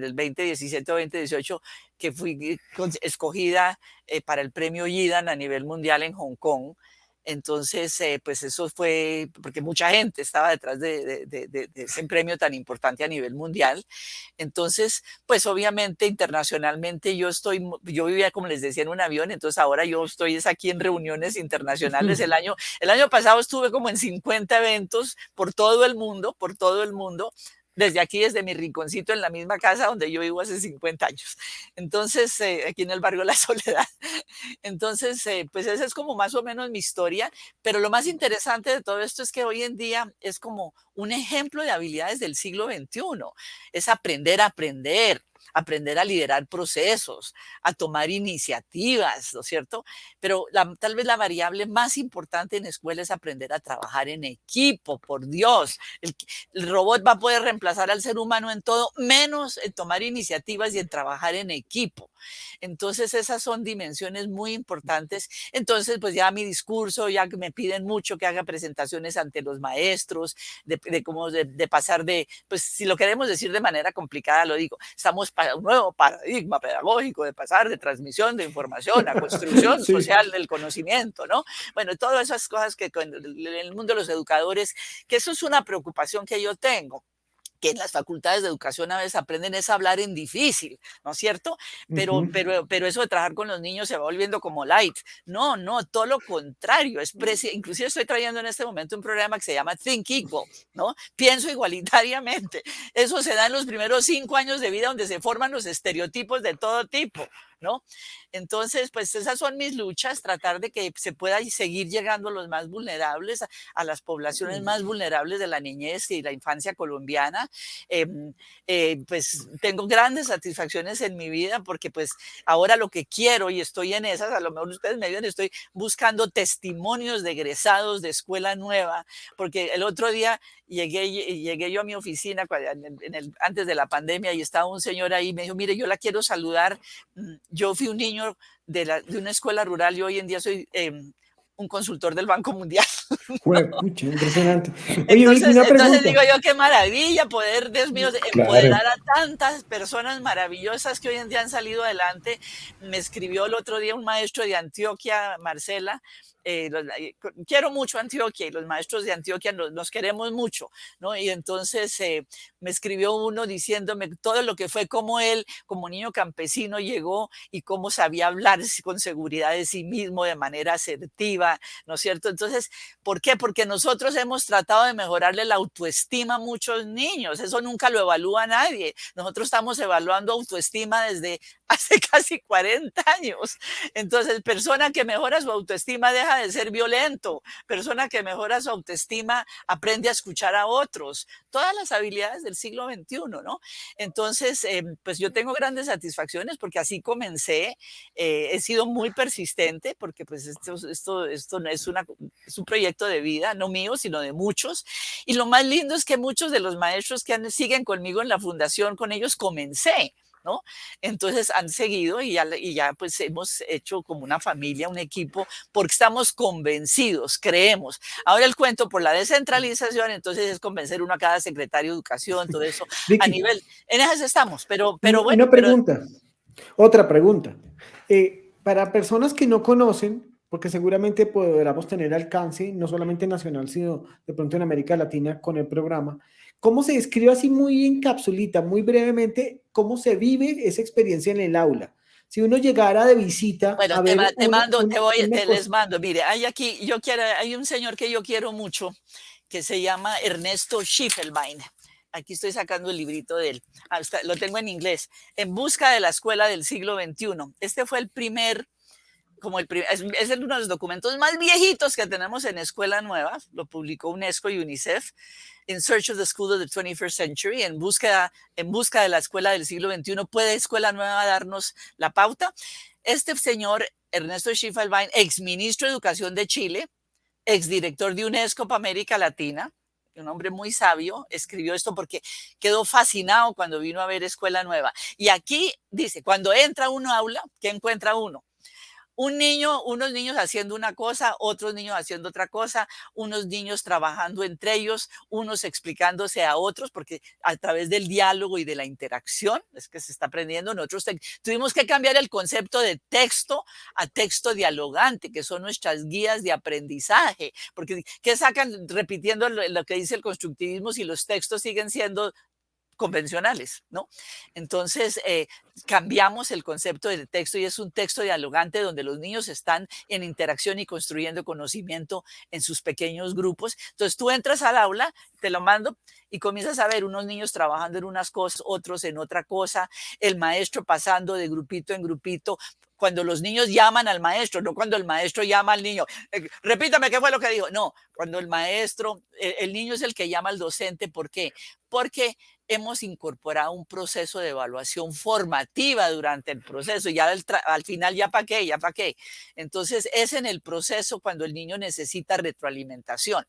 o 2018, que fui escogida para el premio Yidan a nivel mundial en Hong Kong, Entonces, pues eso fue porque mucha gente estaba detrás de ese premio tan importante a nivel mundial. Entonces, pues obviamente internacionalmente yo vivía, como les decía, en un avión, entonces ahora yo estoy aquí en reuniones internacionales. El año pasado estuve como en 50 eventos por todo el mundo, desde aquí, desde mi rinconcito en la misma casa donde yo vivo hace 50 años. Entonces, aquí en el barrio La Soledad. Entonces, pues esa es como más o menos mi historia, pero lo más interesante de todo esto es que hoy en día es como un ejemplo de habilidades del siglo XXI. Es aprender a aprender, aprender a liderar procesos, a tomar iniciativas, ¿no es cierto? Pero tal vez la variable más importante en escuela es aprender a trabajar en equipo, por Dios. El robot va a poder reemplazar al ser humano en todo, menos en tomar iniciativas y en trabajar en equipo. Entonces, esas son dimensiones muy importantes. Entonces, pues ya mi discurso, ya que me piden mucho que haga presentaciones ante los maestros, de pasar pues si lo queremos decir de manera complicada, lo digo, estamos para un nuevo paradigma pedagógico de pasar de transmisión de información a construcción Sí. social del conocimiento, ¿no? Bueno, todas esas cosas que en el mundo de los educadores, que eso es una preocupación que yo tengo, que en las facultades de educación a veces aprenden es hablar en difícil, ¿no es cierto? Pero eso de trabajar con los niños se va volviendo como light. No, todo lo contrario. Inclusive estoy trayendo en este momento un programa que se llama Think Equal, ¿no? Pienso igualitariamente. Eso se da en los primeros 5 años de vida donde se forman los estereotipos de todo tipo, ¿no? Entonces, pues esas son mis luchas, tratar de que se pueda seguir llegando a los más vulnerables, a las poblaciones más vulnerables de la niñez y la infancia colombiana. Pues tengo grandes satisfacciones en mi vida porque pues ahora lo que quiero y estoy en esas, a lo mejor ustedes me ven, estoy buscando testimonios de egresados de escuela nueva, porque el otro día llegué yo a mi oficina antes de la pandemia y estaba un señor ahí y me dijo, mire, yo la quiero saludar. Yo fui un niño de una escuela rural y hoy en día soy un consultor del Banco Mundial. Pucha, impresionante. Oye, Vicky, una Entonces pregunta. digo yo, qué maravilla poder, Dios mío, Claro. empoderar a tantas personas maravillosas que hoy en día han salido adelante. Me escribió el otro día un maestro de Antioquia, Marcela. Quiero mucho Antioquia y los maestros de Antioquia nos queremos mucho, ¿no? Y entonces me escribió uno diciéndome todo lo que fue como él, como niño campesino, llegó y cómo sabía hablar con seguridad de sí mismo, de manera asertiva, ¿no es cierto? Entonces, ¿por qué? Porque nosotros hemos tratado de mejorarle la autoestima a muchos niños. Eso nunca lo evalúa nadie. Nosotros estamos evaluando autoestima desde hace casi 40 años. Entonces, persona que mejora su autoestima deja de ser violento. Persona que mejora su autoestima aprende a escuchar a otros. Todas las habilidades del siglo XXI, ¿no? Entonces, pues yo tengo grandes satisfacciones porque así comencé. He sido muy persistente porque pues esto no es un proyecto de vida, no mío, sino de muchos. Y lo más lindo es que muchos de los maestros que siguen conmigo en la fundación, con ellos comencé, ¿no? Entonces han seguido y ya pues hemos hecho como una familia, un equipo, porque estamos convencidos, creemos. Ahora el cuento por la descentralización, entonces es convencer uno a cada secretario de educación, todo eso, Vicky, a nivel, en esas estamos, pero una bueno. pregunta, otra pregunta. Para personas que no conocen, porque seguramente podremos tener alcance, no solamente nacional, sino de pronto en América Latina con el programa, ¿cómo se describe así muy en capsulita, muy brevemente, cómo se vive esa experiencia en el aula? Si uno llegara de visita Bueno, a ver les mando, mire, hay un señor que yo quiero mucho, que se llama Ernesto Schiffelbein. Aquí estoy sacando el librito de él. Lo tengo en inglés. En busca de la escuela del siglo XXI. Este fue el primer, es uno de los documentos más viejitos que tenemos en Escuela Nueva. Lo publicó UNESCO y UNICEF. In Search of the School of the 21st Century, en busca de la escuela del siglo XXI. ¿Puede Escuela Nueva darnos la pauta? Este señor, Ernesto Schiffelbein, exministro de Educación de Chile, exdirector de UNESCO para América Latina, un hombre muy sabio, escribió esto porque quedó fascinado cuando vino a ver Escuela Nueva. Y aquí dice, cuando entra uno a aula, ¿qué encuentra uno? unos niños haciendo una cosa, otros niños haciendo otra cosa, unos niños trabajando entre ellos, unos explicándose a otros, porque a través del diálogo y de la interacción es que se está aprendiendo. Nosotros tuvimos que cambiar el concepto de texto a texto dialogante, que son nuestras guías de aprendizaje, porque ¿qué sacan repitiendo lo que dice el constructivismo si los textos siguen siendo convencionales, ¿no? Entonces, cambiamos el concepto de texto y es un texto dialogante donde los niños están en interacción y construyendo conocimiento en sus pequeños grupos. Entonces, tú entras al aula, te lo mando y comienzas a ver unos niños trabajando en unas cosas, otros en otra cosa, el maestro pasando de grupito en grupito, cuando los niños llaman al maestro, no cuando el maestro llama al niño. Repítame qué fue lo que dijo. No, cuando el maestro, el niño es el que llama al docente. ¿Por qué? Porque hemos incorporado un proceso de evaluación formativa durante el proceso. Ya al final, ¿ya para qué? ¿Ya para qué? Entonces, es en el proceso cuando el niño necesita retroalimentación.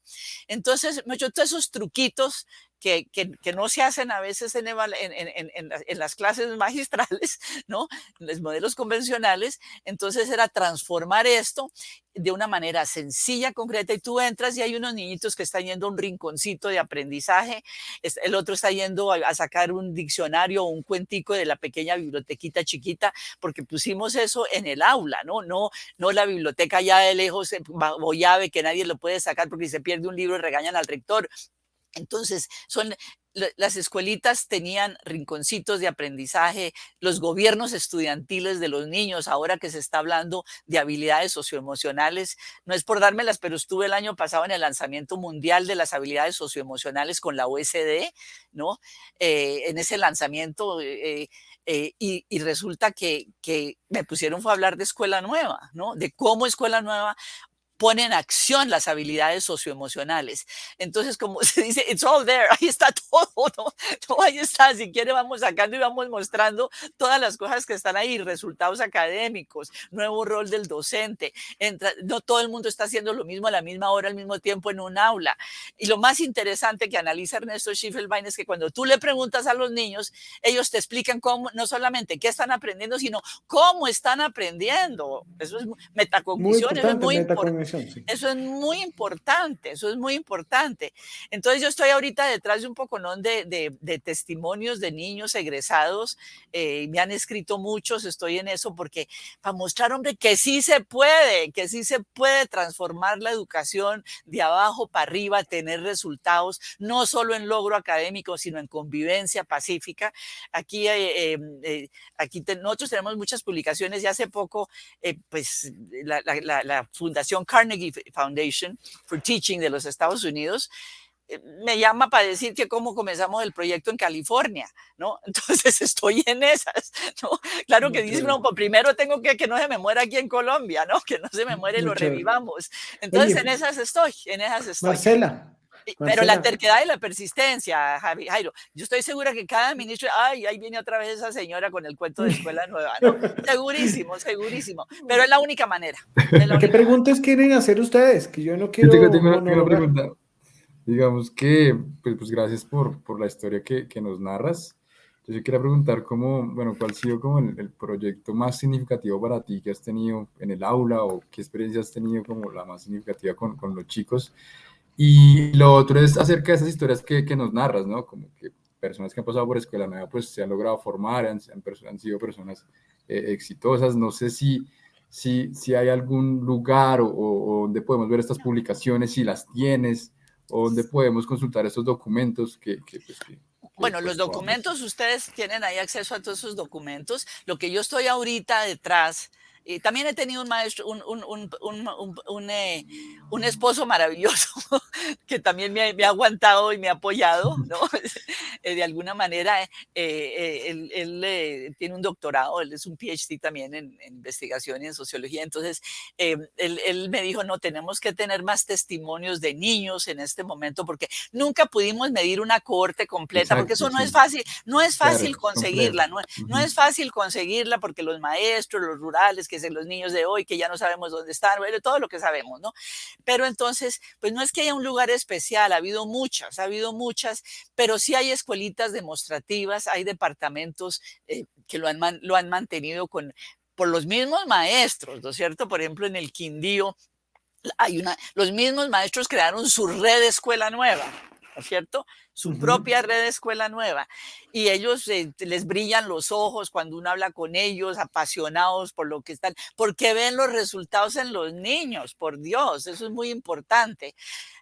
Entonces, todos esos truquitos que no se hacen a veces en las clases magistrales, ¿no? En los modelos convencionales. Entonces, era transformar esto de una manera sencilla, concreta, y tú entras y hay unos niñitos que están yendo a un rinconcito de aprendizaje, el otro está yendo a sacar un diccionario o un cuentico de la pequeña bibliotequita chiquita, porque pusimos eso en el aula, ¿no? No la biblioteca ya de lejos, bajo llave, que nadie lo puede sacar porque si se pierde un libro regañan al rector. Entonces, las escuelitas tenían rinconcitos de aprendizaje, los gobiernos estudiantiles de los niños, ahora que se está hablando de habilidades socioemocionales, no es por dármelas, pero estuve el año pasado en el lanzamiento mundial de las habilidades socioemocionales con la OSD, ¿no? En ese lanzamiento y resulta que me pusieron a hablar de escuela nueva, ¿no? De cómo escuela nueva pone en acción las habilidades socioemocionales. Entonces, como se dice, it's all there, ahí está todo, ¿no? Todo ahí está, si quiere vamos sacando y vamos mostrando todas las cosas que están ahí, resultados académicos, nuevo rol del docente, no todo el mundo está haciendo lo mismo a la misma hora, al mismo tiempo en un aula. Y lo más interesante que analiza Ernesto Schiffelbein es que cuando tú le preguntas a los niños, ellos te explican cómo, no solamente qué están aprendiendo, sino cómo están aprendiendo. Eso es metacognición, eso es muy importante. Sí. Eso es muy importante, eso es muy importante. Entonces yo estoy ahorita detrás de un poconón de testimonios de niños egresados, me han escrito muchos, estoy en eso porque para mostrar, hombre, que sí se puede transformar la educación de abajo para arriba, tener resultados, no solo en logro académico, sino en convivencia pacífica. Aquí, nosotros tenemos muchas publicaciones y hace poco, pues la Fundación Carnegie Foundation for Teaching de los Estados Unidos me llama para decir que cómo comenzamos el proyecto en California, ¿no? Entonces estoy en esas, ¿no? Claro que dicen, no, pues primero tengo que no se me muera aquí en Colombia, ¿no? Que no se me muere y lo revivamos. Entonces en esas estoy. Marcela. Pero la terquedad y la persistencia, Jairo, yo estoy segura que cada ministro, ahí viene otra vez esa señora con el cuento de escuela nueva, ¿no? Segurísimo, pero es la única manera. ¿Qué preguntas quieren hacer ustedes? Que yo no quiero... Yo tengo una pregunta. Digamos que, pues gracias por la historia que nos narras. Yo quería preguntar cuál ha sido como el proyecto más significativo para ti que has tenido en el aula o qué experiencia has tenido como la más significativa con los chicos. Y lo otro es acerca de esas historias que nos narras, ¿no? Como que personas que han pasado por Escuela Nueva pues se han logrado formar, han sido personas exitosas. No sé si hay algún lugar o donde podemos ver estas publicaciones, si las tienes, o donde podemos consultar estos documentos Bueno, los documentos, ustedes tienen ahí acceso a todos esos documentos. Lo que yo estoy ahorita detrás, también he tenido un maestro, un esposo maravilloso que también me ha aguantado y me ha apoyado, ¿no? De alguna manera, él tiene un doctorado, él es un PhD también en investigación y en sociología. Entonces, él me dijo, no, tenemos que tener más testimonios de niños en este momento porque nunca pudimos medir una cohorte completa. Exacto, porque eso no es fácil, claro, conseguirla, no es fácil conseguirla porque los maestros, los rurales, que son los niños de hoy, que ya no sabemos dónde están, bueno, todo lo que sabemos, ¿no? Pero entonces, pues no es que haya un lugar especial, ha habido muchas, pero sí hay escuelitas demostrativas, hay departamentos que lo han mantenido con por los mismos maestros, ¿no es cierto? Por ejemplo, en el Quindío, los mismos maestros crearon su red de escuela nueva, ¿no es cierto? Su propia red de escuela nueva. Y ellos les brillan los ojos cuando uno habla con ellos, apasionados por lo que están, porque ven los resultados en los niños, por Dios, eso es muy importante.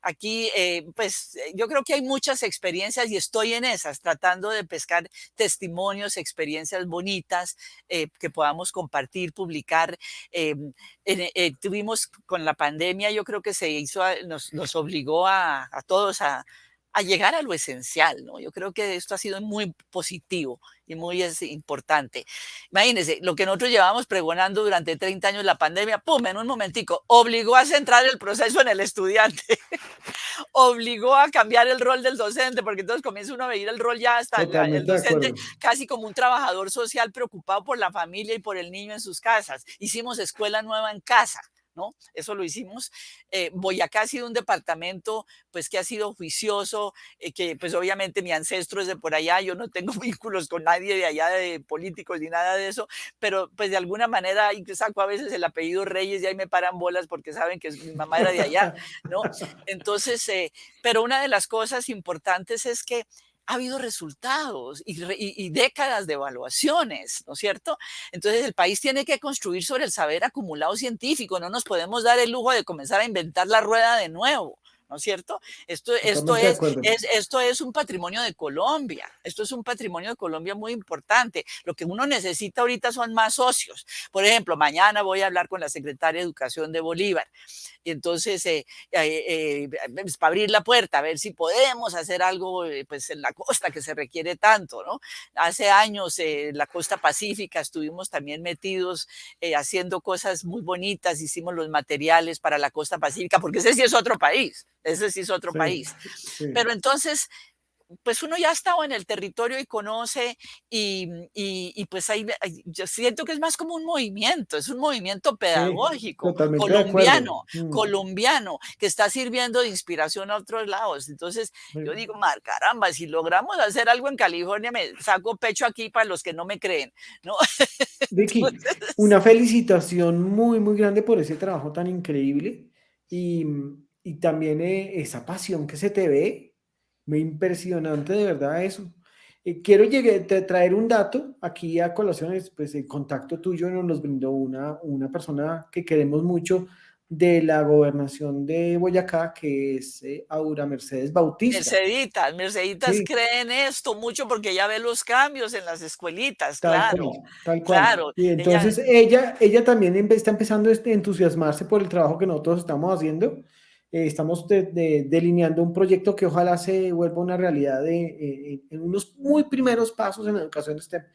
Aquí, pues yo creo que hay muchas experiencias y estoy en esas, tratando de pescar testimonios, experiencias bonitas que podamos compartir, publicar. Tuvimos con la pandemia, yo creo que nos obligó a todos a llegar a lo esencial, ¿no? Yo creo que esto ha sido muy positivo y muy importante. Imagínense, lo que nosotros llevamos pregonando durante 30 años la pandemia, ¡pum!, en un momentico, obligó a centrar el proceso en el estudiante, obligó a cambiar el rol del docente, porque entonces comienza uno a ver el rol ya hasta el docente casi como un trabajador social preocupado por la familia y por el niño en sus casas. Hicimos escuela nueva en casa, ¿no? Eso lo hicimos. Boyacá ha sido un departamento pues que ha sido juicioso, que pues obviamente mi ancestro es de por allá, yo no tengo vínculos con nadie de allá de políticos ni nada de eso, pero pues de alguna manera saco a veces el apellido Reyes y ahí me paran bolas porque saben que mi mamá era de allá, ¿no? Entonces, pero una de las cosas importantes es que ha habido resultados y décadas de evaluaciones, ¿no es cierto? Entonces el país tiene que construir sobre el saber acumulado científico, no nos podemos dar el lujo de comenzar a inventar la rueda de nuevo, ¿no es cierto? Esto es un patrimonio de Colombia, esto es un patrimonio de Colombia muy importante. Lo que uno necesita ahorita son más socios. Por ejemplo, mañana voy a hablar con la secretaria de Educación de Bolívar. Y entonces, pues, para abrir la puerta, a ver si podemos hacer algo pues, en la costa que se requiere tanto, ¿no? Hace años en la costa pacífica estuvimos también metidos haciendo cosas muy bonitas, hicimos los materiales para la costa pacífica, porque ese sí es otro país, país. Sí. Pero entonces, pues uno ya ha estado en el territorio y conoce y pues ahí yo siento que es más como un movimiento, es un movimiento pedagógico, colombiano, que está sirviendo de inspiración a otros lados. Entonces yo digo, caramba, si logramos hacer algo en California, me saco pecho aquí para los que no me creen, ¿no? Vicky, una felicitación muy, muy grande por ese trabajo tan increíble y también esa pasión que se te ve. Muy impresionante, de verdad, eso. Quiero traer un dato aquí a colación, pues el contacto tuyo nos los brindó una persona que queremos mucho de la gobernación de Boyacá, que es Aura Mercedes Bautista. Merceditas sí. Creen esto mucho porque ella ve los cambios en las escuelitas, tal cual. Claro. Y entonces ella también está empezando a entusiasmarse por el trabajo que nosotros estamos haciendo. Estamos delineando un proyecto que ojalá se vuelva una realidad en unos muy primeros pasos en la educación STEM.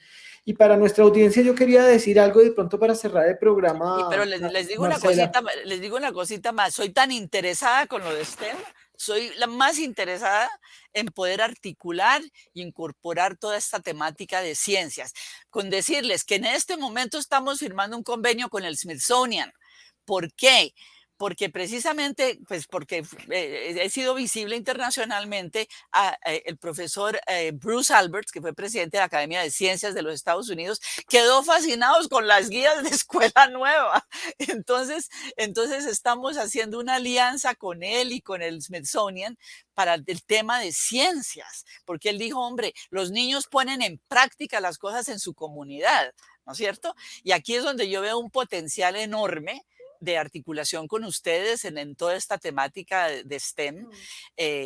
Y para nuestra audiencia yo quería decir algo de pronto para cerrar el programa. Pero les digo una cosita más. Soy tan interesada con lo de STEM, soy la más interesada en poder articular e incorporar toda esta temática de ciencias. Con decirles que en este momento estamos firmando un convenio con el Smithsonian. ¿Por qué? Porque precisamente, pues porque he sido visible internacionalmente, el profesor Bruce Alberts, que fue presidente de la Academia de Ciencias de los Estados Unidos, quedó fascinado con las guías de escuela nueva. Entonces estamos haciendo una alianza con él y con el Smithsonian para el tema de ciencias, porque él dijo, hombre, los niños ponen en práctica las cosas en su comunidad, ¿no es cierto? Y aquí es donde yo veo un potencial enorme de articulación con ustedes en toda esta temática de STEM.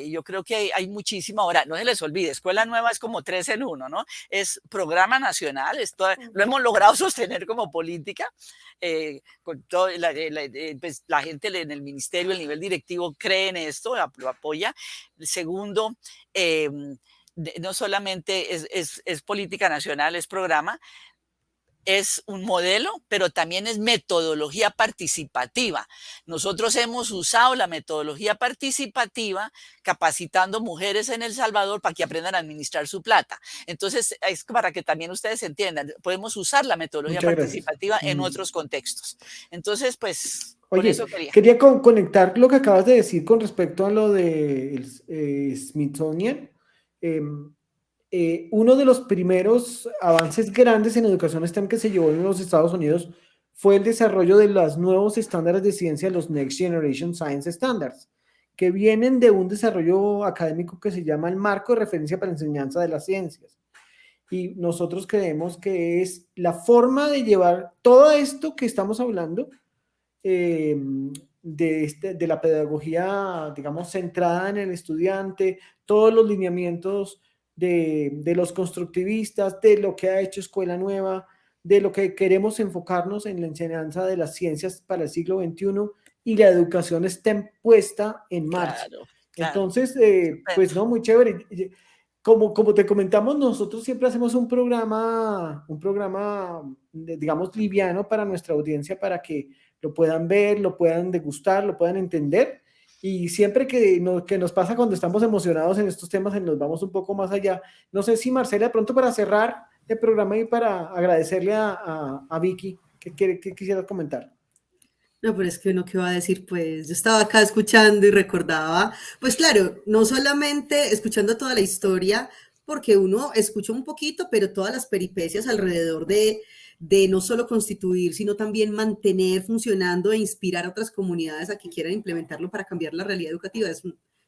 Yo creo que hay muchísimo. Ahora, no se les olvide, Escuela Nueva es como 3 en 1, ¿no? Es programa nacional, lo hemos logrado sostener como política, con todo, pues, la gente en el ministerio, el nivel directivo cree en esto, lo apoya. Segundo, no solamente es política nacional, es programa, es un modelo, pero también es metodología participativa. Nosotros hemos usado la metodología participativa capacitando mujeres en El Salvador para que aprendan a administrar su plata. Entonces, es para que también ustedes entiendan, podemos usar la metodología participativa en otros contextos. Entonces, pues, por eso quería conectar lo que acabas de decir con respecto a lo de Smithsonian. Uno de los primeros avances grandes en educación STEM que se llevó en los Estados Unidos fue el desarrollo de los nuevos estándares de ciencia, los Next Generation Science Standards, que vienen de un desarrollo académico que se llama el Marco de Referencia para la Enseñanza de las Ciencias. Y nosotros creemos que es la forma de llevar todo esto que estamos hablando, de la pedagogía, digamos, centrada en el estudiante, todos los lineamientos de los constructivistas, de lo que ha hecho Escuela Nueva, de lo que queremos enfocarnos en la enseñanza de las ciencias para el siglo XXI y la educación STEM puesta en marcha. Claro. Entonces, pues no, muy chévere. Como te comentamos, nosotros siempre hacemos un programa, digamos, liviano para nuestra audiencia, para que lo puedan ver, lo puedan degustar, lo puedan entender. Y siempre que nos pasa cuando estamos emocionados en estos temas, nos vamos un poco más allá. No sé si Marcela, de pronto para cerrar el programa y para agradecerle a Vicky, ¿qué quisiera comentar? No, pero es que uno qué va a decir, pues yo estaba acá escuchando y recordaba, pues claro, no solamente escuchando toda la historia, porque uno escucha un poquito, pero todas las peripecias alrededor de no solo constituir, sino también mantener funcionando e inspirar a otras comunidades a que quieran implementarlo para cambiar la realidad educativa, es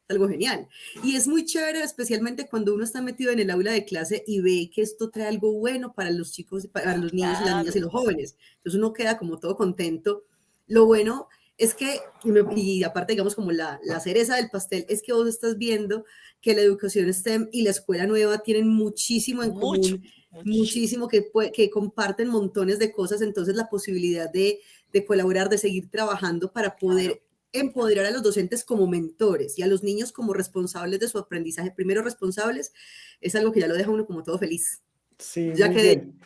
algo genial. Y es muy chévere, especialmente cuando uno está metido en el aula de clase y ve que esto trae algo bueno para los chicos, para los niños, las niñas y los jóvenes. Entonces uno queda como todo contento. Lo bueno es que, y aparte digamos como la cereza del pastel, es que vos estás viendo que la educación STEM y la escuela nueva tienen muchísimo en común, muchísimo que comparten montones de cosas, entonces la posibilidad de colaborar, de seguir trabajando para poder empoderar a los docentes como mentores y a los niños como responsables de su aprendizaje, primero responsables, es algo que ya lo deja uno como todo feliz. Sí, ya muy quedé. bien.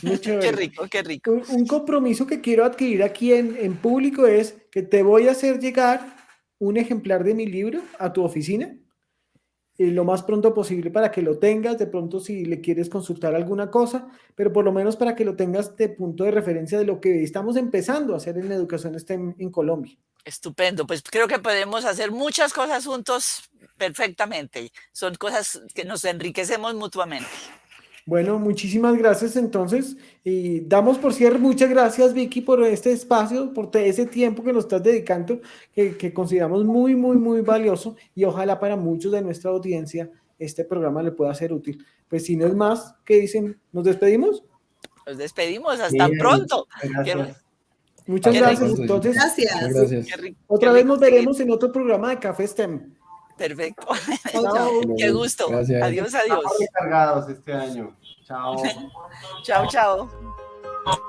Muy chévere. Qué rico, qué rico. Un compromiso que quiero adquirir aquí en público es que te voy a hacer llegar un ejemplar de mi libro a tu oficina lo más pronto posible para que lo tengas, de pronto si le quieres consultar alguna cosa, pero por lo menos para que lo tengas de punto de referencia de lo que estamos empezando a hacer en la educación STEM en Colombia. Estupendo, pues creo que podemos hacer muchas cosas juntos perfectamente. Son cosas que nos enriquecemos mutuamente. Bueno, muchísimas gracias entonces y damos por cierre. Muchas gracias Vicky por este espacio, por ese tiempo que nos estás dedicando, que consideramos muy, muy, muy valioso y ojalá para muchos de nuestra audiencia este programa le pueda ser útil. Pues si no es más, ¿qué dicen? ¿Nos despedimos? Nos despedimos, hasta pronto. Gracias. Muchas gracias. Entonces, Gracias. Otra vez nos veremos en otro programa de Café STEM. Perfecto. Chao. Qué gusto. Gracias. Adiós, adiós. Estamos recargados este año. Chao. Chao, chao.